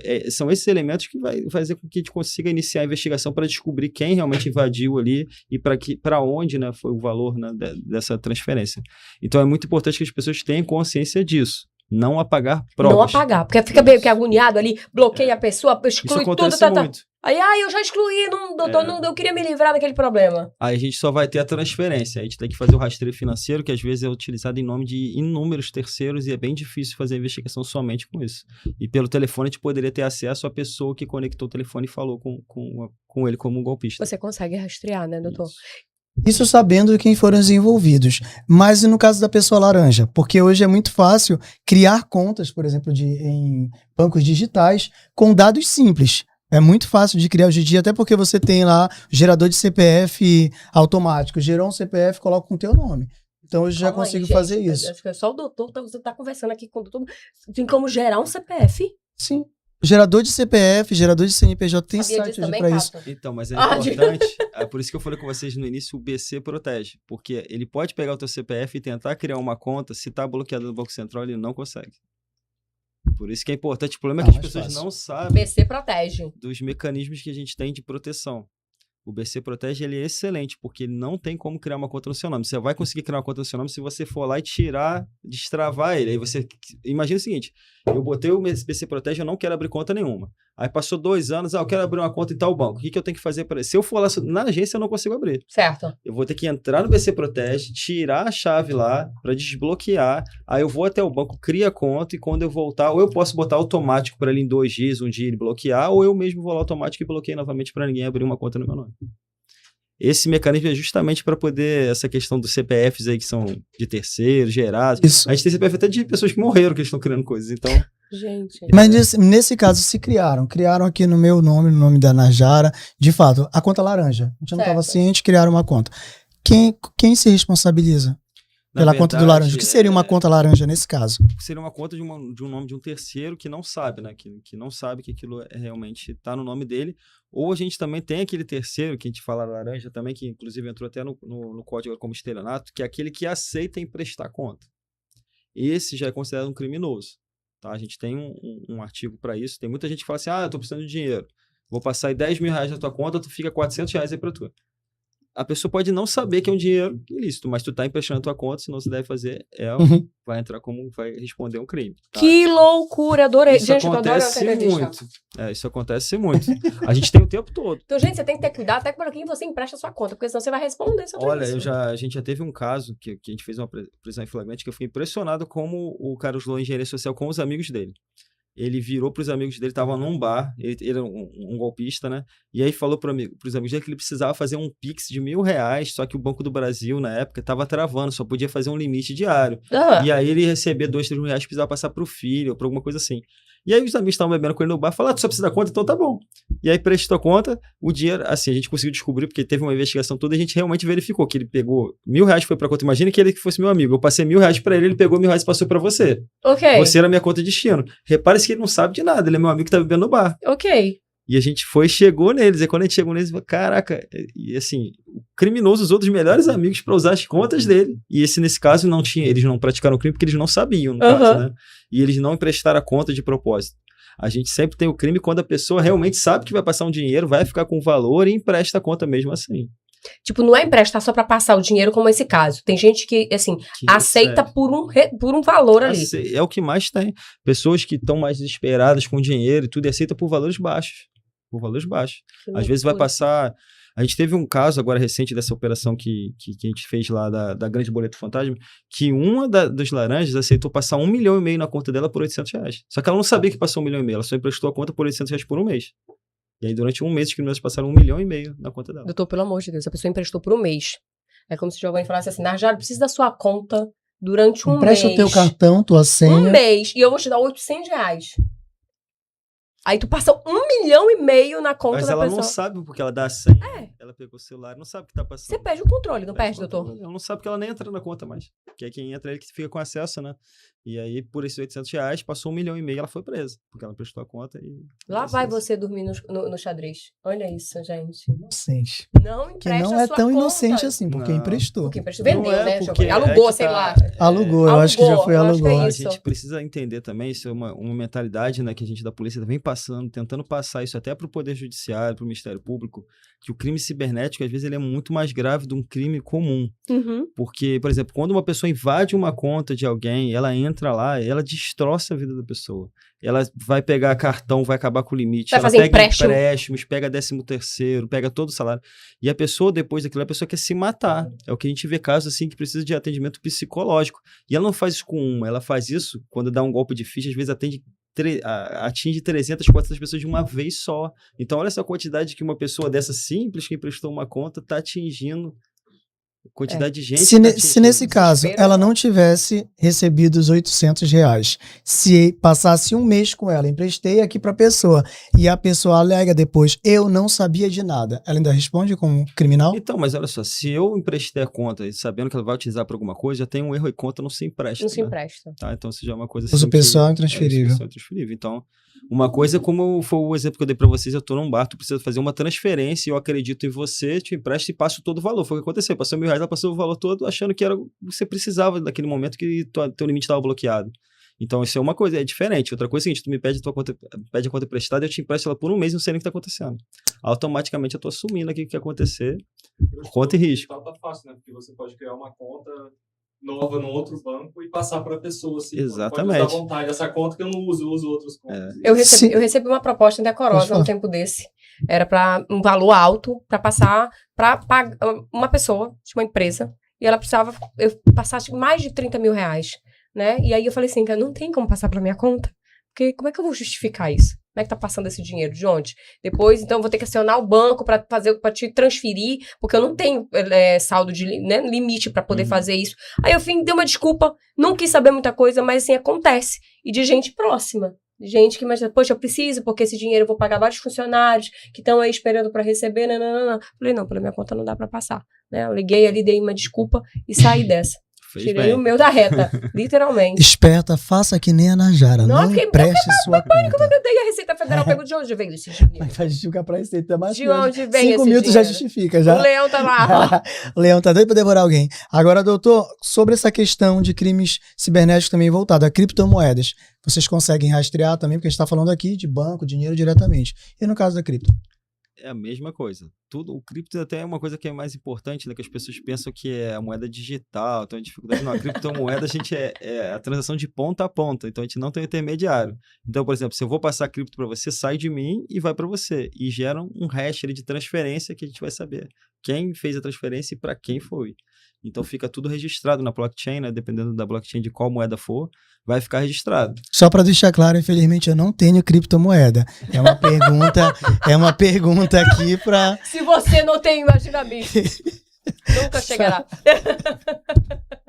esses elementos que vai fazer com que a gente consiga iniciar a investigação para descobrir quem realmente invadiu ali e para onde, né, foi o valor, né, dessa transferência. Então é muito importante que as pessoas tenham consciência disso. Não apagar provas.
Não apagar, porque fica meio que agoniado ali, bloqueia a pessoa, exclui tudo.
Isso acontece muito.
Aí, eu já excluí, doutor, eu queria me livrar daquele problema.
Aí a gente só vai ter a transferência. A gente tem que fazer o rastreio financeiro, que às vezes é utilizado em nome de inúmeros terceiros e é bem difícil fazer a investigação somente com isso. E pelo telefone a gente poderia ter acesso à pessoa que conectou o telefone e falou com ele como um golpista.
Você consegue rastrear, né, doutor?
Isso sabendo quem foram os envolvidos. Mas e no caso da pessoa laranja? Porque hoje é muito fácil criar contas, por exemplo, em bancos digitais com dados simples. É muito fácil de criar hoje em dia, até porque você tem lá o gerador de CPF automático. Gerou um CPF, coloca com o teu nome. Então, eu já consigo fazer isso.
Acho que é só o doutor, você tá conversando aqui com o doutor. Tem como gerar um CPF?
Sim. Gerador de CPF, gerador de CNPJ, tem site hoje para isso.
Então, mas é importante, é por isso que eu falei com vocês no início, o BC protege. Porque ele pode pegar o teu CPF e tentar criar uma conta, se tá bloqueado no Banco Central, ele não consegue. Por isso que é importante. O problema é que as pessoas não sabem
BC protege
dos mecanismos que a gente tem de proteção. O BC Protege, ele é excelente, porque ele não tem como criar uma conta no seu nome. Você vai conseguir criar uma conta no seu nome se você for lá e destravar ele. Aí você, imagina o seguinte, eu botei o BC Protege, eu não quero abrir conta nenhuma. Aí passou 2 anos, eu quero abrir uma conta em tal banco. O que eu tenho que fazer para isso? Se eu for lá na agência, eu não consigo abrir.
Certo.
Eu vou ter que entrar no BC Protege, tirar a chave lá para desbloquear. Aí eu vou até o banco, crio a conta e quando eu voltar, ou eu posso botar automático para ele em 2 dias, 1 dia ele bloquear, ou eu mesmo vou lá automático e bloqueio novamente para ninguém abrir uma conta no meu nome. Esse mecanismo é justamente para poder, essa questão dos CPFs aí que são de terceiros, gerados.
Isso.
A gente tem CPF até de pessoas que morreram que estão criando coisas, então...
Gente.
Mas nesse caso se criaram aqui no meu nome, no nome da Najara, de fato, a conta laranja. A gente não estava ciente, criaram uma conta. Quem se responsabiliza pela conta do laranja? O que seria uma conta laranja nesse caso?
Seria uma conta de um nome de um terceiro que não sabe, né? Que não sabe que aquilo realmente está no nome dele. Ou a gente também tem aquele terceiro, que a gente fala laranja também, que inclusive entrou até no código como estelionato, que é aquele que aceita emprestar conta. Esse já é considerado um criminoso. Tá? A gente tem um artigo para isso. Tem muita gente que fala assim, eu tô precisando de dinheiro. Vou passar aí 10 mil reais na tua conta, tu fica 400 reais aí para tu. A pessoa pode não saber que é um dinheiro ilícito, mas tu tá emprestando a tua conta, senão você deve fazer, vai entrar como, vai responder um crime. Tá?
Que loucura, adorei.
Isso acontece muito. Isso acontece muito. A gente tem o tempo todo.
Então, gente, você tem que ter cuidado até para quem você empresta a sua conta, porque senão você vai responder sobre isso.
Olha, a gente já teve um caso que a gente fez uma prisão em flagrante que eu fiquei impressionado como o cara usou engenharia social com os amigos dele. Ele virou para os amigos dele, estava num bar, ele era um golpista, né? E aí falou para os amigos dele que ele precisava fazer um Pix de R$1.000, só que o Banco do Brasil, na época, estava travando, só podia fazer um limite diário. E aí ele recebia R$2, R$3, precisava passar para o filho, ou para alguma coisa assim. E aí os amigos estavam bebendo com ele no bar, falaram, tu só precisa da conta, então tá bom. E aí prestou a conta, o dinheiro, assim, a gente conseguiu descobrir, porque teve uma investigação toda, e a gente realmente verificou que ele pegou R$1.000, foi pra conta. Imagina que ele fosse meu amigo, eu passei R$1.000 pra ele pegou R$1.000 e passou pra você.
Ok.
Você era minha conta de destino. Repare-se que ele não sabe de nada, ele é meu amigo que tá bebendo no bar.
Ok.
E a gente chegou neles, e quando a gente chegou neles, caraca, e assim, o criminoso usou dos melhores amigos para usar as contas dele. E nesse caso, eles não praticaram o crime porque eles não sabiam, no caso, né? E eles não emprestaram a conta de propósito. A gente sempre tem o crime quando a pessoa realmente sabe que vai passar um dinheiro, vai ficar com valor e empresta a conta mesmo assim.
Tipo, não é emprestar só para passar o dinheiro como esse caso. Tem gente que, assim, aceita por um valor ali.
É o que mais tem. Pessoas que estão mais desesperadas com dinheiro e tudo, e aceita por valores baixos. Por valores baixos. Às vezes vai passar... A gente teve um caso agora recente dessa operação que a gente fez lá da Grande Boleto Fantasma, que uma dos laranjas aceitou passar R$1,5 milhão na conta dela por R$800. Só que ela não sabia que passou R$1,5 milhão, ela só emprestou a conta por R$800 por um mês. E aí durante um mês os criminosos passaram R$1,5 milhão na conta dela.
Doutor, pelo amor de Deus, a pessoa emprestou por um mês. É como se o Giovanni falasse assim, Najara, preciso da sua conta durante um mês.
Empresta o teu cartão, tua senha.
Um mês, e eu vou te dar R$800. Aí tu passa R$1,5 milhão na conta da pessoa.
Mas ela não sabe porque ela dá a senha. Ela pegou o celular, não sabe o que tá passando.
Você perde o controle, não perde, doutor?
Ela não sabe que ela nem entra na conta mais. Porque aí quem entra é ele que fica com acesso, né? E aí, por esses R$800, passou R$1,5 milhão, ela foi presa. Porque ela prestou a conta e...
Lá vai você dormir no xadrez. Olha isso, gente.
Inocente.
Não empresta
que não é
sua
tão
conta.
inocente assim, porque emprestou.
Porque emprestou. Vendeu, né?
Porque
Alugou, sei lá.
Alugou, eu acho que já foi alugou.
A gente precisa entender também, isso é uma mentalidade, né, que a gente da polícia vem tentando passar isso até para o Poder Judiciário, para o Ministério Público, que o crime cibernético, às vezes, ele é muito mais grave de um crime comum. Porque, por exemplo, quando uma pessoa invade uma conta de alguém, ela entra lá, ela destroça a vida da pessoa. Ela vai pegar cartão, vai acabar com o limite.
Vai
ela
fazer
pega
empréstimo.
empréstimos, pega 13º, pega todo o salário. E a pessoa, depois daquilo, a pessoa quer se matar. É o que a gente vê casos assim que precisa de atendimento psicológico. E ela não faz isso com uma, ela faz isso quando dá um golpe de ficha, às vezes atinge 300, 400 pessoas de uma vez só. Então, olha essa quantidade que uma pessoa dessa simples, que emprestou uma conta, está atingindo. Quantidade de gente.
Se nesse caso ela não tivesse recebido os R$800, se passasse um mês com ela, emprestei aqui para a pessoa e a pessoa alega depois, eu não sabia de nada, ela ainda responde como criminal?
Então, mas olha só, se eu emprestei a conta e sabendo que ela vai utilizar para alguma coisa, já tem um erro e conta não se empresta.
Não se empresta.
Tá? Então, isso já é uma coisa
Uso pessoal intransferível.
Então, uma coisa, como foi o exemplo que eu dei para vocês, eu tô num bar, tu precisa fazer uma transferência, eu acredito em você, te empresto e passo todo o valor. Foi o que aconteceu, passou R$1.000, ela passou o valor todo, achando que era o que você precisava naquele momento que teu limite estava bloqueado. Então, isso é uma coisa, é diferente. Outra coisa é a seguinte, tu me pede a conta emprestada, eu te empresto ela por um mês e não sei nem o que está acontecendo. Automaticamente eu tô assumindo aqui o que ia acontecer, conta e risco.
Tá fácil, né? Porque você pode criar uma conta nova no outro banco e passar para a pessoa. Assim,
exatamente.
Pode usar à vontade essa conta que eu não uso, eu uso outras contas.
Eu recebi uma proposta indecorosa um tempo desse. Era para um valor alto para passar para uma pessoa de uma empresa e ela precisava eu passasse mais de R$30.000, né? E aí eu falei assim, cara, não tem como passar para minha conta, porque como é que eu vou justificar isso? Como é que tá passando esse dinheiro? De onde? Depois, então, eu vou ter que acionar o banco para te transferir, porque eu não tenho saldo de limite para poder fazer isso. Aí eu dei uma desculpa, não quis saber muita coisa, mas assim, acontece. E de gente próxima. De gente que imagina, poxa, eu preciso, porque esse dinheiro eu vou pagar vários funcionários que estão aí esperando para receber. Não. Falei, não, pela minha conta não dá para passar. Né? Eu liguei ali, dei uma desculpa e saí dessa. Tirei o meu da reta, literalmente.
Esperta, faça que nem a Najara. Não empreste sua conta.
Como é que eu dei a Receita Federal? Pegou de onde veio esse dinheiro?
Vai justificar pra Receita mais
de onde vem
5 mil tu já justifica. Já.
O Leão tá lá.
O Leão tá doido pra devorar alguém. Agora, doutor, sobre essa questão de crimes cibernéticos também voltado a criptomoedas, vocês conseguem rastrear também, porque a gente tá falando aqui de banco, dinheiro diretamente. E no caso da cripto?
É a mesma coisa. O cripto até é uma coisa que é mais importante, né? Que as pessoas pensam que é a moeda digital, então a dificuldade. Não, a criptomoeda a gente é a transação de ponta a ponta, então a gente não tem intermediário. Então, por exemplo, se eu vou passar cripto para você, sai de mim e vai para você. E gera um hash ali de transferência que a gente vai saber quem fez a transferência e para quem foi. Então fica tudo registrado na blockchain, né? Dependendo da blockchain de qual moeda for, vai ficar registrado.
Só para deixar claro, infelizmente eu não tenho criptomoeda. É uma pergunta aqui para.
Se você não tem, imagina mim. Nunca chegará.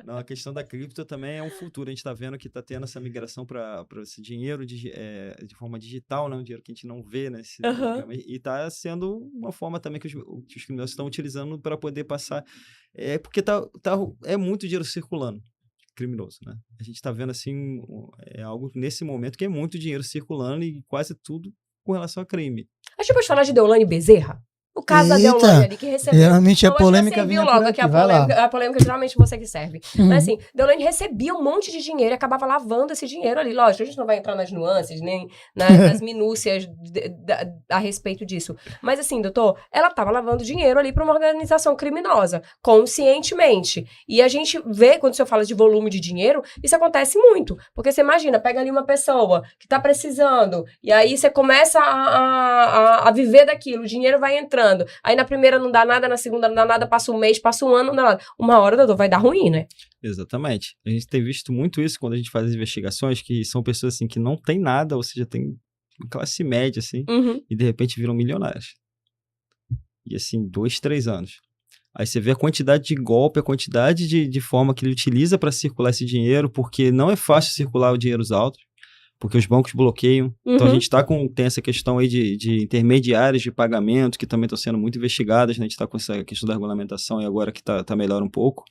Não, a questão da cripto também é um futuro. A gente está vendo que está tendo essa migração para esse dinheiro de forma digital, né? Um dinheiro que a gente não vê, né? E está sendo uma forma também que os criminosos estão utilizando para poder passar. Porque é muito dinheiro circulando, criminoso, né? A gente está vendo assim, algo nesse momento que é muito dinheiro circulando e quase tudo com relação a crime.
A gente pode falar de Deolane Bezerra? O caso da Deolane ali que recebeu.
Geralmente a polêmica vinha por aqui.
A polêmica geralmente você que serve. Mas assim, Deolane recebia um monte de dinheiro e acabava lavando esse dinheiro ali. Lógico, a gente não vai entrar nas nuances, nem nas minúcias a respeito disso. Mas assim, doutor, ela estava lavando dinheiro ali para uma organização criminosa, conscientemente. E a gente vê, quando o senhor fala de volume de dinheiro, isso acontece muito. Porque você imagina, pega ali uma pessoa que está precisando, e aí você começa a viver daquilo, o dinheiro vai entrando. Aí na primeira não dá nada, na segunda não dá nada, passa um mês, passa um ano, não dá nada. Uma hora, doutor, vai dar ruim, né?
Exatamente. A gente tem visto muito isso quando a gente faz as investigações, que são pessoas assim que não tem nada, ou seja, tem classe média, assim, e de repente viram milionários. E assim, 2, 3 anos. Aí você vê a quantidade de golpe, a quantidade de forma que ele utiliza para circular esse dinheiro, porque não é fácil circular o dinheiros altos. Porque os bancos bloqueiam. Então a gente tem essa questão aí de intermediários de pagamento que também estão sendo muito investigadas, né? A gente está com essa questão da regulamentação e agora que tá melhor um pouco.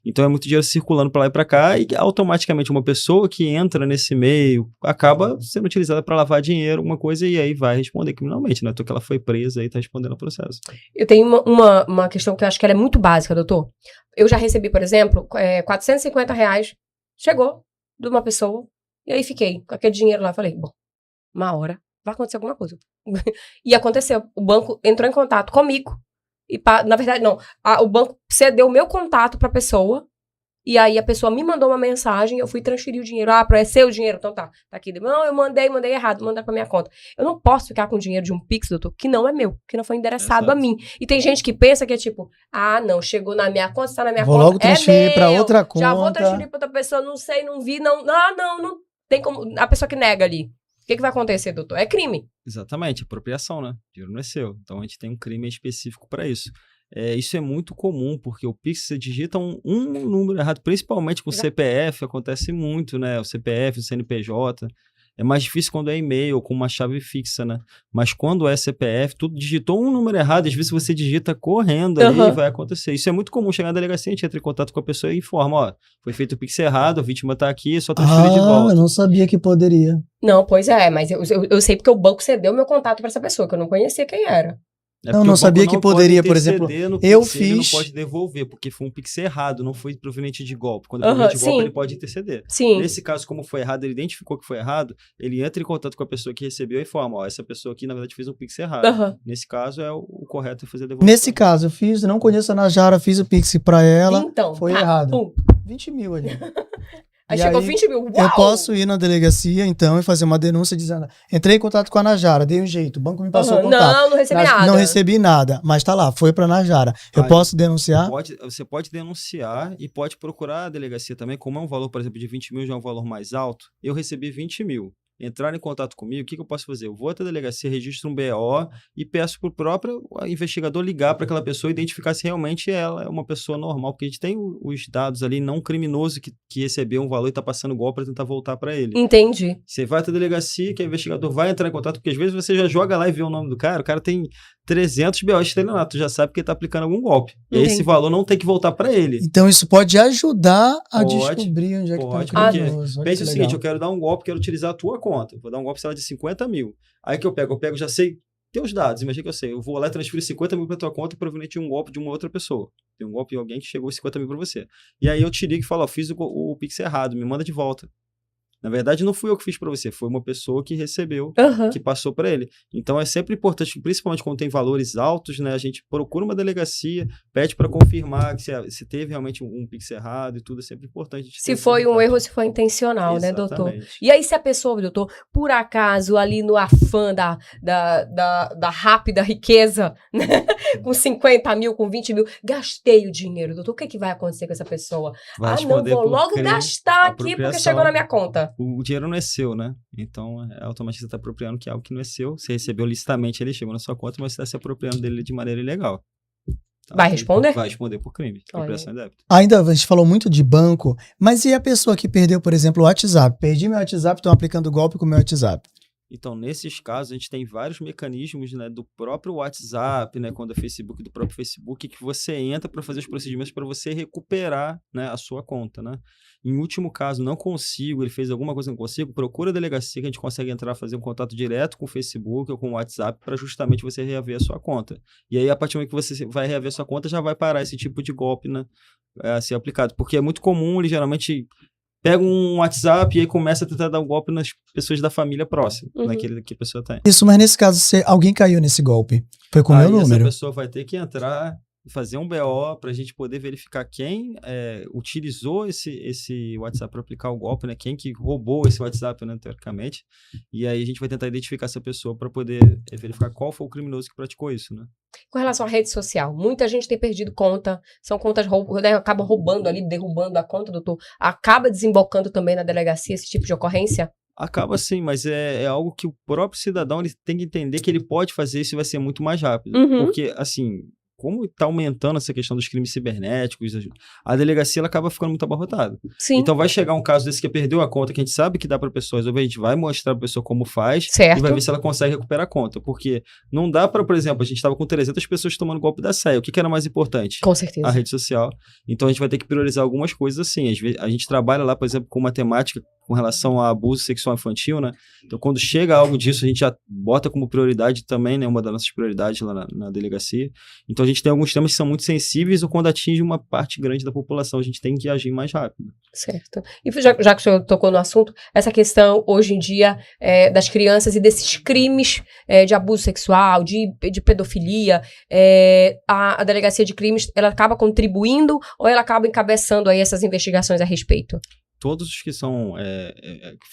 Então é muito dinheiro circulando para lá e para cá e automaticamente uma pessoa que entra nesse meio acaba sendo utilizada para lavar dinheiro, uma coisa, e aí vai responder criminalmente, né? Então que ela foi presa e está respondendo ao processo.
Eu tenho uma questão que eu acho que ela é muito básica, doutor. Eu já recebi, por exemplo, R$450, chegou de uma pessoa. E aí fiquei com aquele dinheiro lá, falei, bom, uma hora vai acontecer alguma coisa. E aconteceu. O banco entrou em contato comigo. E, na verdade, não. O banco cedeu o meu contato pra pessoa. E aí a pessoa me mandou uma mensagem, eu fui transferir o dinheiro. É seu dinheiro? Então tá aqui. Não, eu mandei errado, mandar pra minha conta. Eu não posso ficar com o dinheiro de um Pix, doutor, que não é meu, que não foi endereçado a mim. E tem gente que pensa que é tipo, não, chegou na minha conta, está na minha conta,
vou logo transferir pra outra conta.
Já vou transferir pra outra pessoa, não sei, não vi, não tem como, a pessoa que nega ali. O que vai acontecer, doutor? É crime.
Exatamente, apropriação, né? O dinheiro não é seu. Então a gente tem um crime específico para isso. Isso é muito comum, porque o Pix, você digita um número errado, principalmente com o CPF, acontece muito, né? O CPF, o CNPJ. É mais difícil quando é e-mail, com uma chave fixa, né? Mas quando é CPF, tu digitou um número errado, às vezes você digita correndo ali e vai acontecer. Isso é muito comum, chegar na delegacia, a gente entra em contato com a pessoa e informa, foi feito o Pix errado, a vítima tá aqui, só transferir de volta.
Eu não sabia que poderia.
Não, pois é, mas eu sei porque o banco cedeu meu contato pra essa pessoa, que eu não conhecia quem era.
Eu não sabia que poderia, por exemplo, eu fiz...
Ele não pode devolver, porque foi um Pix errado, não foi proveniente de golpe. Quando é proveniente de golpe, ele pode interceder.
Sim.
Nesse caso, como foi errado, ele identificou que foi errado, ele entra em contato com a pessoa que recebeu e informa, essa pessoa aqui, na verdade, fez um Pix errado. Nesse caso, o correto é fazer a devolução.
Nesse caso, eu fiz, não conheço a Najara, fiz o Pix pra ela,
então,
foi errado. 20 mil ali.
Aí chegou 20 mil, uau!
Eu posso ir na delegacia, então, e fazer uma denúncia dizendo, entrei em contato com a Najara, dei um jeito, o banco me passou o contato.
Não recebi nada.
Não recebi nada, mas tá lá, foi pra Najara. Eu posso denunciar?
Você pode denunciar e pode procurar a delegacia também, como é um valor, por exemplo, de 20 mil, já é um valor mais alto, eu recebi 20 mil. Entrar em contato comigo, o que eu posso fazer? Eu vou até a delegacia, registro um BO e peço para o próprio investigador ligar para aquela pessoa e identificar se realmente ela é uma pessoa normal, porque a gente tem os dados ali, não criminoso que recebeu um valor e está passando golpe para tentar voltar para ele.
Entendi.
Você vai até a delegacia, que o investigador vai entrar em contato, porque às vezes você já joga lá e vê o nome do cara, o cara tem 300 BO de estelionato, tu já sabe que ele está aplicando algum golpe. E aí esse valor não tem que voltar para ele.
Então isso pode ajudar a descobrir onde é que está o criminoso.
Pense o seguinte, eu quero dar um golpe, quero utilizar a tua conta. Vou dar um golpe, sei lá, de 50 mil. Aí que eu pego, já sei teus dados, imagina que eu sei. Eu vou lá e transfiro 50 mil para tua conta proveniente de um golpe de uma outra pessoa. Tem um golpe de alguém que chegou 50 mil para você. E aí eu te ligo e falo, fiz o Pix errado, me manda de volta. Na verdade, não fui eu que fiz para você, foi uma pessoa que recebeu, que passou para ele. Então, é sempre importante, principalmente quando tem valores altos, né? A gente procura uma delegacia, pede para confirmar que se teve realmente um Pix errado e tudo, é sempre importante.
Se foi um erro, se foi intencional, né, doutor? E aí, se a pessoa, doutor, por acaso, ali no afã da rápida riqueza, né? Com 50 mil, com 20 mil, gastei o dinheiro, doutor, o que vai acontecer com essa pessoa? Não, vou logo gastar aqui porque chegou na minha conta.
O dinheiro não é seu, né? Então, automaticamente você está apropriando que é algo que não é seu. Você recebeu licitamente, ele chegou na sua conta, mas você está se apropriando dele de maneira ilegal. Tá?
Vai responder?
Vai responder por crime. Apropriação de débito.
Ainda, a gente falou muito de banco, mas e a pessoa que perdeu, por exemplo, o WhatsApp? Perdi meu WhatsApp, estão aplicando golpe com o meu WhatsApp.
Então, nesses casos, a gente tem vários mecanismos, né, do próprio WhatsApp, né, quando é Facebook, do próprio Facebook, que você entra para fazer os procedimentos para você recuperar, né, a sua conta, né? Em último caso, não consigo, ele fez alguma coisa que não consigo, procura a delegacia que a gente consegue entrar, fazer um contato direto com o Facebook ou com o WhatsApp para justamente você reaver a sua conta. E aí, a partir do momento que você vai reaver a sua conta, já vai parar esse tipo de golpe, né, a ser aplicado. Porque é muito comum, ele geralmente pega um WhatsApp e aí começa a tentar dar um golpe nas pessoas da família próxima, naquele que a pessoa tem.
Isso, mas nesse caso, alguém caiu nesse golpe, foi com o meu número.
Essa pessoa vai ter que entrar e fazer um BO para a gente poder verificar quem utilizou esse WhatsApp para aplicar o golpe, né? Quem que roubou esse WhatsApp, né, teoricamente. E aí a gente vai tentar identificar essa pessoa para poder verificar qual foi o criminoso que praticou isso, né?
Com relação à rede social, muita gente tem perdido conta, são contas, né, acaba roubando ali, derrubando a conta, doutor, acaba desembocando também na delegacia esse tipo de ocorrência?
Acaba sim, mas é algo que o próprio cidadão ele tem que entender que ele pode fazer isso e vai ser muito mais rápido. Porque, assim, como está aumentando essa questão dos crimes cibernéticos, a delegacia ela acaba ficando muito abarrotada.
Sim.
Então vai chegar um caso desse que perdeu a conta, que a gente sabe que dá para a pessoa resolver, a gente vai mostrar para a pessoa como faz
certo.
E vai ver se ela consegue recuperar a conta. Porque não dá para, por exemplo, a gente estava com 300 pessoas tomando golpe da SEA. O que era mais importante?
Com certeza.
A rede social. Então a gente vai ter que priorizar algumas coisas assim. Às vezes, a gente trabalha lá, por exemplo, com matemática com relação a abuso sexual infantil, né? Então, quando chega algo disso, a gente já bota como prioridade também, né? Uma das nossas prioridades lá na delegacia. Então, a gente tem alguns temas que são muito sensíveis ou quando atinge uma parte grande da população, a gente tem que agir mais rápido.
Certo. E já que o senhor tocou no assunto, essa questão hoje em dia das crianças e desses crimes de abuso sexual, de pedofilia, a delegacia de crimes, ela acaba contribuindo ou ela acaba encabeçando aí essas investigações a respeito?
Todos os que são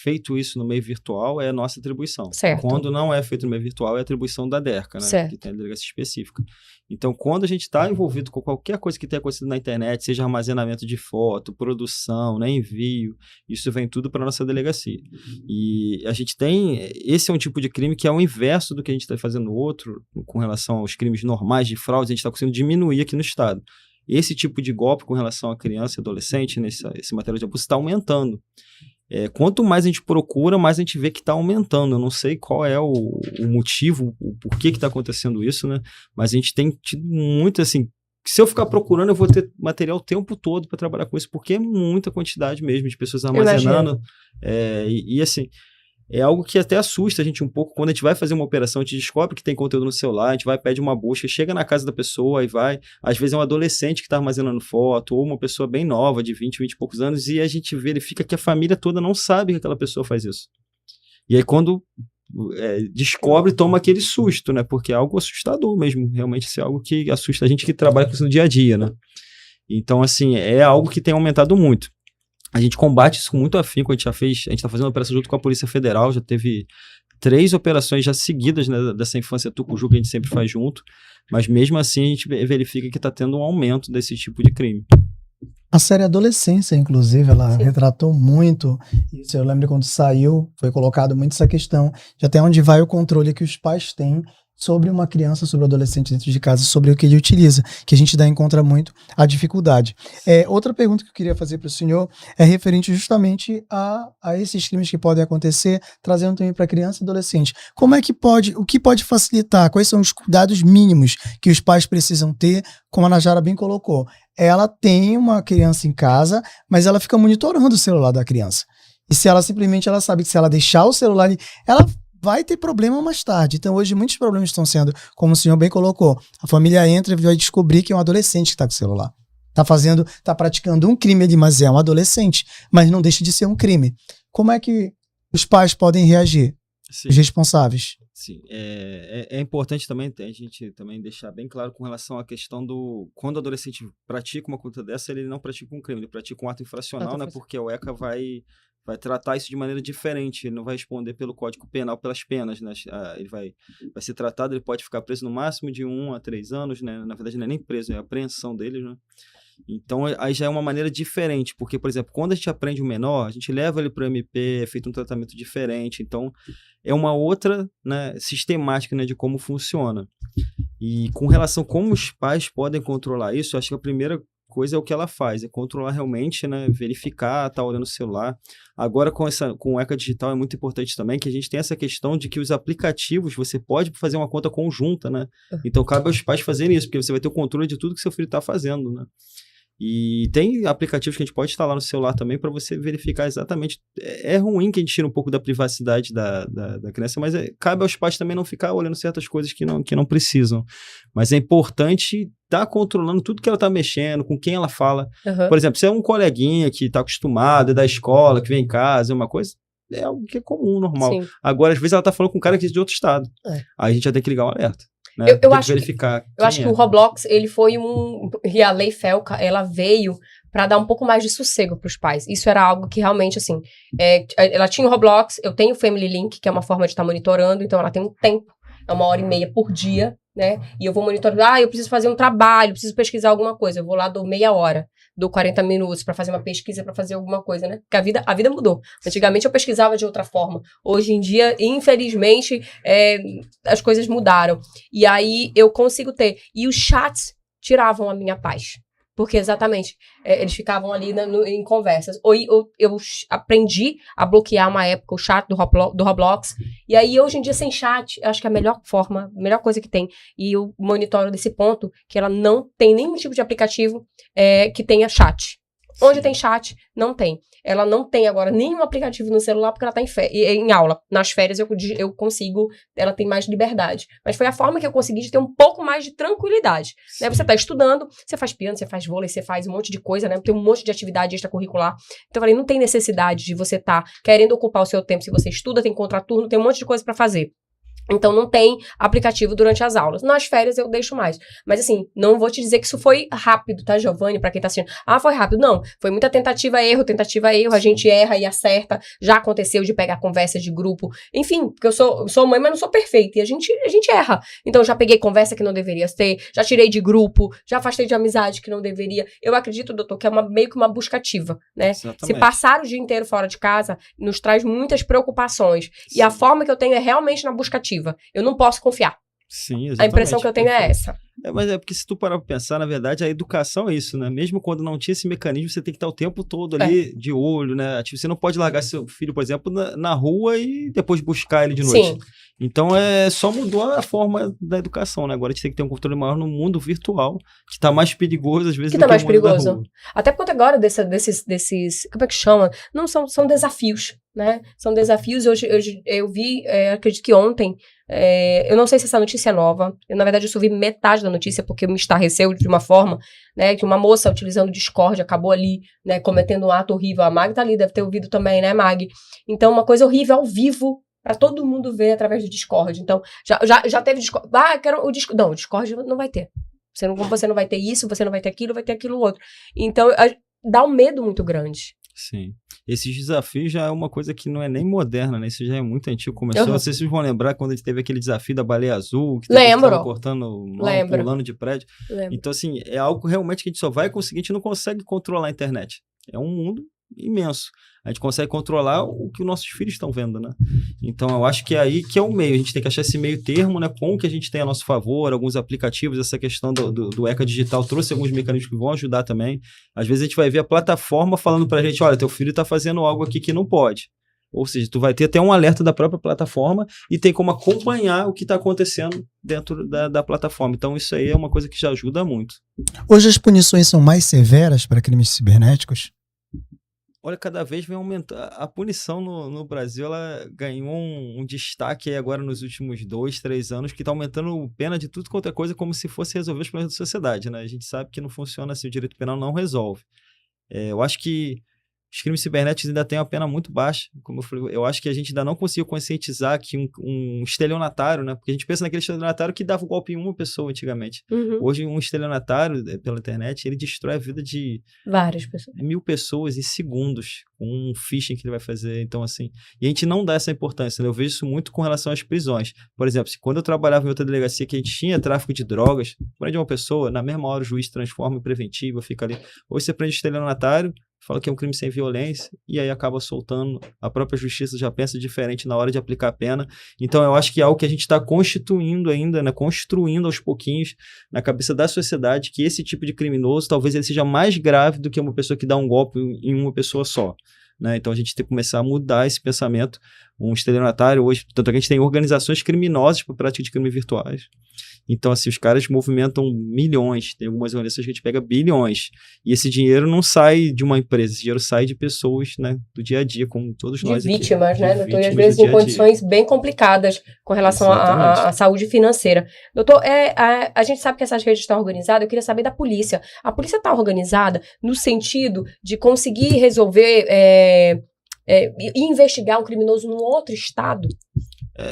feito isso no meio virtual é a nossa atribuição.
Certo.
Quando não é feito no meio virtual, é a atribuição da DERCA, né?
Certo.
Que tem a delegacia específica. Então, quando a gente está envolvido com qualquer coisa que tenha acontecido na internet, seja armazenamento de foto, produção, né, envio, isso vem tudo para a nossa delegacia. E a gente tem... Esse é um tipo de crime que é o inverso do que a gente está fazendo no outro, com relação aos crimes normais de fraude, a gente está conseguindo diminuir aqui no estado. Esse tipo de golpe com relação à criança e adolescente, esse material de abuso, está aumentando. Quanto mais a gente procura, mais a gente vê que está aumentando. Eu não sei qual é o motivo, o porquê que está acontecendo isso, né? Mas a gente tem tido muito, assim... Se eu ficar procurando, eu vou ter material o tempo todo para trabalhar com isso, porque é muita quantidade mesmo de pessoas armazenando. E assim... É algo que até assusta a gente um pouco. Quando a gente vai fazer uma operação, a gente descobre que tem conteúdo no celular, a gente vai, pede uma busca, chega na casa da pessoa e vai. Às vezes é um adolescente que está armazenando foto, ou uma pessoa bem nova, de 20 e poucos anos, e a gente verifica que a família toda não sabe que aquela pessoa faz isso. E aí quando descobre, toma aquele susto, né? Porque é algo assustador mesmo. Realmente isso é algo que assusta a gente que trabalha com isso no dia a dia, né? Então, assim, é algo que tem aumentado muito. A gente combate isso com muito afinco, a gente está fazendo uma operação junto com a Polícia Federal, já teve 3 operações já seguidas, né, dessa infância Tucuju que a gente sempre faz junto, mas mesmo assim a gente verifica que está tendo um aumento desse tipo de crime.
A série Adolescência, inclusive, ela retratou muito isso. Eu lembro quando saiu, foi colocado muito essa questão de até onde vai o controle que os pais têm sobre uma criança, sobre um adolescente dentro de casa, sobre o que ele utiliza, que a gente encontra muito a dificuldade. Outra pergunta que eu queria fazer para o senhor é referente justamente a esses crimes que podem acontecer, trazendo também para criança e adolescente. O que pode facilitar? Quais são os cuidados mínimos que os pais precisam ter, como a Najara bem colocou? Ela tem uma criança em casa, mas ela fica monitorando o celular da criança. E se ela sabe que se ela deixar o celular ali, ela vai ter problema mais tarde. Então, hoje, muitos problemas estão sendo, como o senhor bem colocou, a família entra e vai descobrir que é um adolescente que está com o celular. Está praticando um crime ali, mas é um adolescente. Mas não deixa de ser um crime. Como é que os pais podem reagir?
Sim.
Os responsáveis?
Sim, é importante também a gente também deixar bem claro com relação à questão do... Quando o adolescente pratica uma conduta dessa, ele não pratica um crime, ele pratica um ato infracional, né? Porque o ECA vai tratar isso de maneira diferente, ele não vai responder pelo Código Penal pelas penas, né? Ele vai ser tratado, ele pode ficar preso no máximo de 1 a 3 anos, né? Na verdade, não é nem preso, é a apreensão deles, né? Então, aí já é uma maneira diferente, porque, por exemplo, quando a gente aprende um menor, a gente leva ele para o MP, é feito um tratamento diferente, então é uma outra, né, sistemática, né, de como funciona. E com relação a como os pais podem controlar isso, eu acho que a primeira coisa é o que ela faz, é controlar realmente, né, verificar, tá olhando o celular. Agora com o ECA Digital é muito importante também que a gente tem essa questão de que os aplicativos, você pode fazer uma conta conjunta, né? Então cabe aos pais fazerem isso, porque você vai ter o controle de tudo que seu filho está fazendo, né? E tem aplicativos que a gente pode instalar no celular também para você verificar exatamente. É ruim que a gente tire um pouco da privacidade da criança, mas cabe aos pais também não ficar olhando certas coisas que não precisam. Mas é importante estar controlando tudo que ela está mexendo, com quem ela fala.
Uhum.
Por exemplo, se é um coleguinha que está acostumado, é da escola, que vem em casa, é uma coisa, é algo que é comum, normal.
Sim.
Agora, às vezes ela está falando com um cara que é de outro estado. Aí a gente já tem que ligar um alerta. Né?
Eu acho
verificar
que o Roblox, ele foi e a Lei Felca, ela veio para dar um pouco mais de sossego para os pais. Isso era algo que realmente, assim, ela tinha o Roblox, eu tenho o Family Link, que é uma forma de estar monitorando, então ela tem um tempo, é 1h30 por dia, né? E eu vou monitorar, eu preciso fazer um trabalho, preciso pesquisar alguma coisa, eu vou lá, dou meia hora, dou 40 minutos para fazer uma pesquisa, para fazer alguma coisa, né? Porque a vida mudou. Antigamente eu pesquisava de outra forma. Hoje em dia, infelizmente, as coisas mudaram. E aí eu consigo ter. E os chats tiravam a minha paz. Porque exatamente, eles ficavam ali em conversas. Eu aprendi a bloquear uma época o chat do Roblox. E aí, hoje em dia, sem chat, eu acho que é a melhor forma, a melhor coisa que tem. E eu monitoro desse ponto que ela não tem nenhum tipo de aplicativo que tenha chat. Onde tem chat, não tem. Ela não tem agora nenhum aplicativo no celular porque ela tá em aula. Nas férias eu consigo, ela tem mais liberdade. Mas foi a forma que eu consegui de ter um pouco mais de tranquilidade. Né? Você tá estudando, você faz piano, você faz vôlei, você faz um monte de coisa, né? Tem um monte de atividade extracurricular. Então eu falei, não tem necessidade de você tá querendo ocupar o seu tempo. Se você estuda, tem contraturno, tem um monte de coisa pra fazer. Então, não tem aplicativo durante as aulas. Nas férias, eu deixo mais. Mas, assim, não vou te dizer que isso foi rápido, tá, Giovanni? Pra quem tá assistindo. Ah, foi rápido. Não. Foi muita tentativa, erro. A gente erra e acerta. Já aconteceu de pegar conversa de grupo. Enfim, porque eu sou mãe, mas não sou perfeita. E a gente erra. Então, já peguei conversa que não deveria ter. Já tirei de grupo. Já afastei de amizade que não deveria. Eu acredito, doutor, que é meio que uma busca ativa, né?
Exatamente.
Se passar o dia inteiro fora de casa, nos traz muitas preocupações.
Sim.
E a forma que eu tenho é realmente na busca ativa. Eu não posso confiar.
Sim, exatamente.
A impressão que eu tenho é essa.
Mas é porque se tu parar pra pensar, na verdade, a educação é isso, né? Mesmo quando não tinha esse mecanismo, você tem que estar o tempo todo ali de olho, né? Tipo, você não pode largar seu filho, por exemplo, na rua e depois buscar ele de noite.
Sim.
Então, só mudou a forma da educação, né? Agora a gente tem que ter um controle maior no mundo virtual, que tá mais perigoso, às vezes,
Que
do
tá
que
mais
o mundo da
perigoso.
rua.
Até porque agora desses como é que chama? Não são desafios, né? São desafios. Hoje eu vi, acredito que ontem, eu não sei se essa notícia é nova. Eu, na verdade, eu só vi metade da notícia porque me estarreceu de uma forma, né? Que uma moça utilizando o Discord acabou ali, né? Cometendo um ato horrível. A Mag tá ali, deve ter ouvido também, né, Mag? Então, uma coisa horrível ao vivo, pra todo mundo ver através do Discord. Então, já teve Discord. Ah, quero o Discord. Não, o Discord não vai ter. Você não vai ter isso, você não vai ter aquilo outro. Então, dá um medo muito grande.
Sim. Esses desafios já é uma coisa que não é nem moderna, né? Isso já é muito antigo. Começou,
Uhum.
não sei se vocês vão lembrar quando a gente teve aquele desafio da baleia azul, que
Lembro.
tava cortando,
Lembro.
pulando de prédio.
Lembro.
Então, assim, é algo realmente que a gente só vai conseguir, a gente não consegue controlar a internet. É um mundo imenso. A gente consegue controlar o que os nossos filhos estão vendo, né? Então, eu acho que é aí que é o meio. A gente tem que achar esse meio termo, né? Com o que a gente tem a nosso favor, alguns aplicativos, essa questão do ECA digital trouxe alguns mecanismos que vão ajudar também. Às vezes a gente vai ver a plataforma falando pra gente, olha, teu filho tá fazendo algo aqui que não pode. Ou seja, tu vai ter até um alerta da própria plataforma e tem como acompanhar o que está acontecendo dentro da plataforma. Então, isso aí é uma coisa que já ajuda muito.
Hoje as punições são mais severas para crimes cibernéticos?
Olha, cada vez vem aumentar. A punição no Brasil, ela ganhou um destaque aí agora nos últimos 2, 3 anos, que está aumentando pena de tudo quanto é coisa, como se fosse resolver os problemas da sociedade, né? A gente sabe que não funciona assim, o direito penal não resolve. Eu acho que os crimes cibernéticos ainda têm uma pena muito baixa. Como eu falei, eu acho que a gente ainda não conseguiu conscientizar que um estelionatário, né? Porque a gente pensa naquele estelionatário que dava o golpe em uma pessoa antigamente.
Uhum.
Hoje, um estelionatário, pela internet, ele destrói a vida de
Várias pessoas.
1000 pessoas em segundos com um phishing que ele vai fazer. Então, assim, e a gente não dá essa importância, né? Eu vejo isso muito com relação às prisões. Por exemplo, quando eu trabalhava em outra delegacia que a gente tinha tráfico de drogas, prende uma pessoa, na mesma hora o juiz transforma em preventivo, fica ali. Hoje você prende o estelionatário, fala que é um crime sem violência e aí acaba soltando. A própria justiça já pensa diferente na hora de aplicar a pena. Então, eu acho que é algo que a gente está constituindo ainda, né? Construindo aos pouquinhos na cabeça da sociedade que esse tipo de criminoso talvez ele seja mais grave do que uma pessoa que dá um golpe em uma pessoa só. Né? Então, a gente tem que começar a mudar esse pensamento. Um estelionatário hoje, tanto que a gente tem organizações criminosas para prática de crimes virtuais. Então, assim, os caras movimentam milhões, tem algumas organizações que a gente pega bilhões, e esse dinheiro não sai de uma empresa, esse dinheiro sai de pessoas, né, do dia a dia, como todos nós
De
aqui.
vítimas, né, doutor? E às
vítimas
vezes
do
em
dia a dia.
condições bem complicadas com relação à saúde financeira. Doutor, a gente sabe que essas redes estão organizadas, eu queria saber da polícia. A polícia está organizada no sentido de conseguir resolver e investigar um criminoso num outro estado?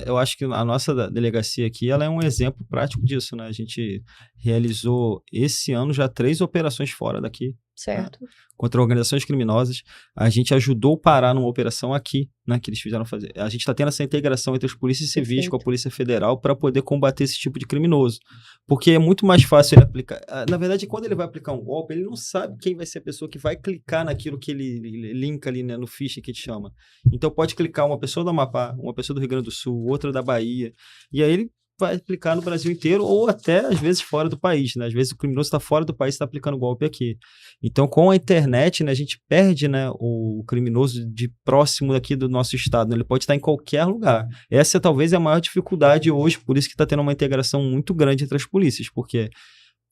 Eu acho que a nossa delegacia aqui, ela é um exemplo prático disso, né? A gente realizou esse ano já 3 operações fora daqui.
Certo.
Contra organizações criminosas. A gente ajudou o Pará numa operação aqui, né, que eles fizeram fazer. A gente está tendo essa integração entre as polícias civis
Perfeito.
com a Polícia Federal para poder combater esse tipo de criminoso. Porque é muito mais fácil ele aplicar. Na verdade, quando ele vai aplicar um golpe, ele não sabe quem vai ser a pessoa que vai clicar naquilo que ele linka ali, né, no phishing que a gente chama. Então pode clicar uma pessoa do Amapá, uma pessoa do Rio Grande do Sul, outra da Bahia. E aí ele vai aplicar no Brasil inteiro ou até, às vezes, fora do país, né? Às vezes o criminoso está fora do país e está aplicando golpe aqui. Então, com a internet, né, a gente perde, né, o criminoso de próximo aqui do nosso estado, né? Ele pode estar em qualquer lugar. Essa talvez é a maior dificuldade hoje, por isso que está tendo uma integração muito grande entre as polícias, porque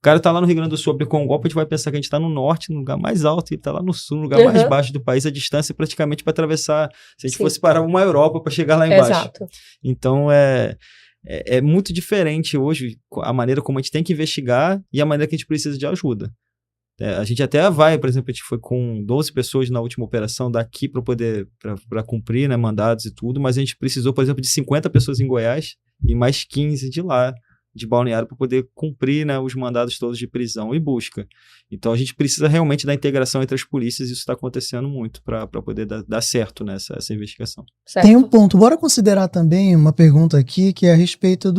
cara tá lá no Rio Grande do Sul, aplicou um golpe, a gente vai pensar que a gente tá no norte, no lugar mais alto, e tá lá no sul, no lugar mais baixo do país, a distância praticamente para atravessar, se a gente fosse parar uma Europa para chegar lá embaixo.
Exato.
Então, é muito diferente hoje a maneira como a gente tem que investigar e a maneira que a gente precisa de ajuda. A gente até vai, por exemplo, a gente foi com 12 pessoas na última operação daqui para cumprir, né, mandados e tudo, mas a gente precisou, por exemplo, de 50 pessoas em Goiás e mais 15 de lá, de Balneário, para poder cumprir, né, os mandados todos de prisão e busca. Então a gente precisa realmente da integração entre as polícias e isso está acontecendo muito para poder dar certo nessa investigação.
Certo.
Tem um ponto, bora considerar também uma pergunta aqui que é a respeito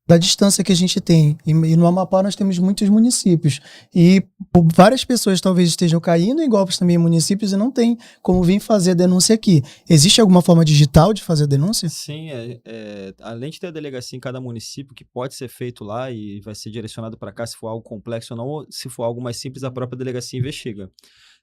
da distância que a gente tem. E no Amapá nós temos muitos municípios. E várias pessoas talvez estejam caindo em golpes também em municípios e não tem como vir fazer a denúncia aqui. Existe alguma forma digital de fazer a denúncia?
Sim, além de ter a delegacia em cada município, que pode ser feito lá e vai ser direcionado para cá se for algo complexo ou não, ou se for algo mais simples, a própria delegacia investiga.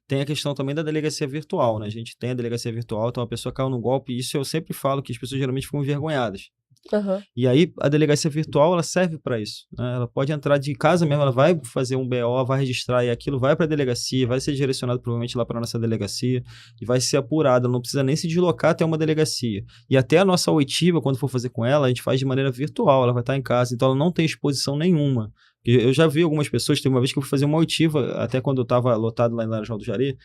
Tem a questão também da delegacia virtual, né? A gente tem a delegacia virtual, então a pessoa caiu no golpe, e isso eu sempre falo que as pessoas geralmente ficam envergonhadas.
Uhum.
E aí a delegacia virtual ela serve para isso, né? Ela pode entrar de casa mesmo, ela vai fazer um BO, vai registrar e aquilo vai para a delegacia, vai ser direcionado provavelmente lá para nossa delegacia e vai ser apurado, ela não precisa nem se deslocar até uma delegacia. E até a nossa oitiva, quando for fazer com ela, a gente faz de maneira virtual, ela vai estar em casa, então ela não tem exposição nenhuma. Eu já vi algumas pessoas, teve uma vez que eu fui fazer uma oitiva, até quando eu estava lotado lá em Laranjal do Jari,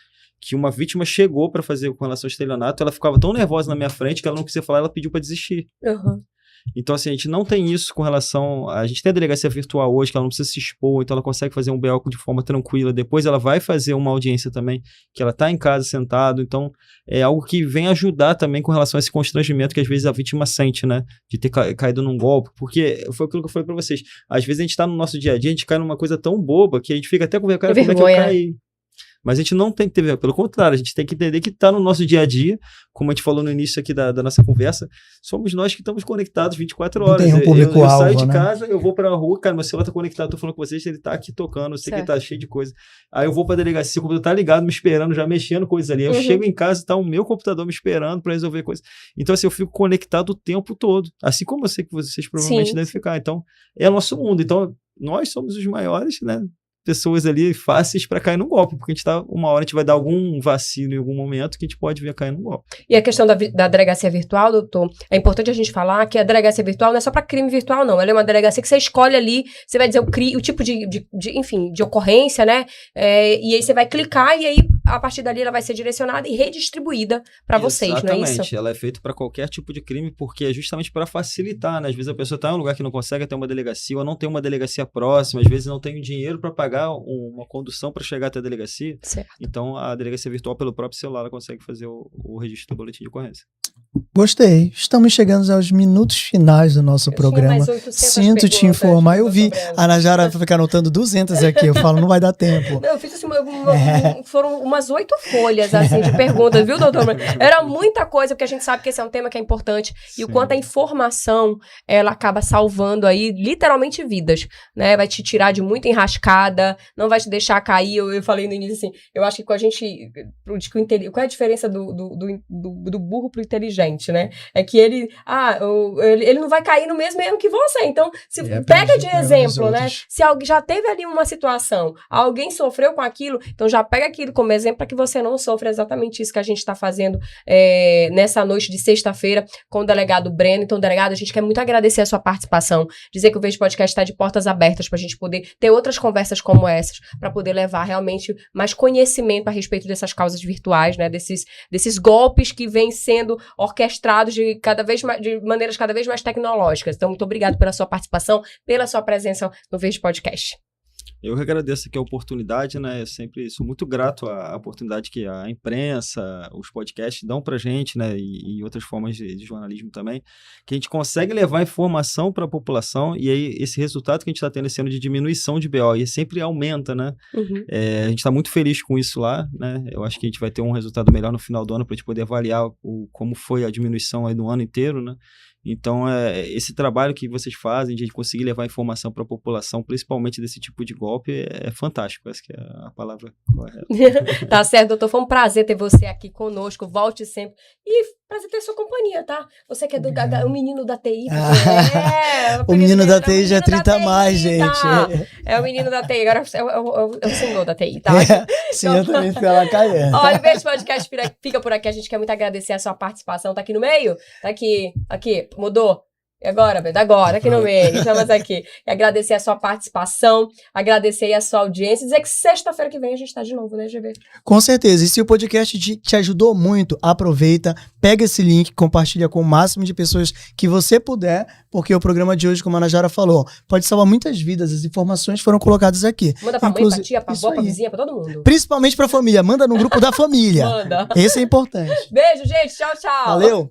que uma vítima chegou para fazer com relação ao estelionato, ela ficava tão nervosa na minha frente que ela não quisia falar, ela pediu para desistir.
Uhum.
Então, assim, a gente não tem isso com relação... A gente tem a delegacia virtual hoje, que ela não precisa se expor, então ela consegue fazer um BO de forma tranquila. Depois ela vai fazer uma audiência também, que ela está em casa sentado. Então, é algo que vem ajudar também com relação a esse constrangimento que às vezes a vítima sente, né? De ter caído num golpe. Porque foi aquilo que eu falei para vocês. Às vezes a gente está no nosso dia a dia, a gente cai numa coisa tão boba que a gente fica até com vergonha, como é que eu caí? Mas a gente não tem que ter, pelo contrário, a gente tem que entender que está no nosso dia a dia, como a gente falou no início aqui da nossa conversa, somos nós que estamos conectados 24 horas.
Tem um público-alvo,
eu saio de
né?
casa, eu vou para a rua, cara, meu celular está conectado, estou falando com vocês, ele está aqui tocando, eu sei que ele está cheio de coisa. Aí eu vou para a delegacia, o computador está ligado, me esperando, já mexendo coisas ali. Eu chego em casa, está o meu computador me esperando para resolver coisas. Então, assim, eu fico conectado o tempo todo, assim como eu sei que vocês provavelmente devem ficar. Então, é o nosso mundo. Então, nós somos os maiores, né? Pessoas ali fáceis para cair no golpe, porque uma hora a gente vai dar algum vacilo em algum momento que a gente pode vir a cair no golpe.
E a questão da delegacia virtual, doutor, é importante a gente falar que a delegacia virtual não é só para crime virtual, não. Ela é uma delegacia que você escolhe ali, você vai dizer o tipo de ocorrência, né? E aí você vai clicar e aí, a partir dali, ela vai ser direcionada e redistribuída para vocês, não é isso?
Exatamente. Ela é feita para qualquer tipo de crime, porque é justamente para facilitar, né? Às vezes a pessoa está em um lugar que não consegue ter uma delegacia, ou não tem uma delegacia próxima, às vezes não tem dinheiro para pagar uma condução para chegar até a delegacia.
Certo.
Então, a delegacia virtual, pelo próprio celular, ela consegue fazer o registro do boletim de ocorrência.
Gostei. Estamos chegando aos minutos finais do nosso programa. Sinto te informar. Eu vi a Najara ficar anotando 200 aqui. Eu falo, não vai dar tempo.
Não, eu fiz assim, foram umas 8 folhas assim, de perguntas, viu, doutor? Era muita coisa, porque a gente sabe que esse é um tema que é importante.
Sim.
E o quanto a informação, ela acaba salvando aí, literalmente, vidas, né? Vai te tirar de muita enrascada, não vai te deixar cair. Eu falei no início assim, eu acho que com a gente... Qual é a diferença do burro pro inteligente, né? É que ele não vai cair no mesmo erro que você. Então, pega de exemplo, né? Se alguém já teve ali uma situação, alguém sofreu com aquilo, então já pega aquilo como exemplo para que você não sofra. Exatamente isso que a gente está fazendo nessa noite de sexta-feira com o delegado Breno. Então, delegado, a gente quer muito agradecer a sua participação, dizer que o Veja Podcast está de portas abertas para a gente poder ter outras conversas como essas, para poder levar realmente mais conhecimento a respeito dessas causas virtuais, né? Desses golpes que vêm sendo orquestrados de maneiras cada vez mais tecnológicas. Então, muito obrigado pela sua participação, pela sua presença no Veja Podcast.
Eu que agradeço aqui a oportunidade, né? Eu sempre sou muito grato à oportunidade que a imprensa, os podcasts dão pra gente, né? E outras formas de jornalismo também, que a gente consegue levar informação para a população e aí esse resultado que a gente está tendo esse ano de diminuição de BO, e sempre aumenta, né?
Uhum.
A gente está muito feliz com isso lá, né? Eu acho que a gente vai ter um resultado melhor no final do ano para a gente poder avaliar como foi a diminuição aí do ano inteiro, né? Então, esse trabalho que vocês fazem de conseguir levar informação para a população, principalmente desse tipo de golpe, é fantástico. Essa que é a palavra correta.
Tá certo, doutor. Foi um prazer ter você aqui conosco. Volte sempre. E prazer ter sua companhia, tá? Você que é o menino da TI.
O menino da TI já é 30 a mais, gente.
Tá? É o menino da TI. Agora é o senhor da TI, tá?
Sim, eu também fui lá caindo.
Olha, o Verde Podcast fica por aqui. A gente quer muito agradecer a sua participação. Tá aqui no meio? Tá aqui. Mudou? E agora, Beto? Agora, aqui no meio. Estamos aqui. E agradecer a sua participação, agradecer a sua audiência. Dizer que sexta-feira que vem a gente tá de novo, né, GB?
Com certeza. E se o podcast te ajudou muito, aproveita, pega esse link, compartilha com o máximo de pessoas que você puder, porque o programa de hoje, como a Ana Jara falou, pode salvar muitas vidas. As informações foram colocadas aqui.
Manda pra mãe, pra tia, pra avó, pra vizinha, pra todo mundo.
Principalmente pra família. Manda no grupo da família.
Manda.
Esse é importante.
Beijo, gente. Tchau, tchau.
Valeu.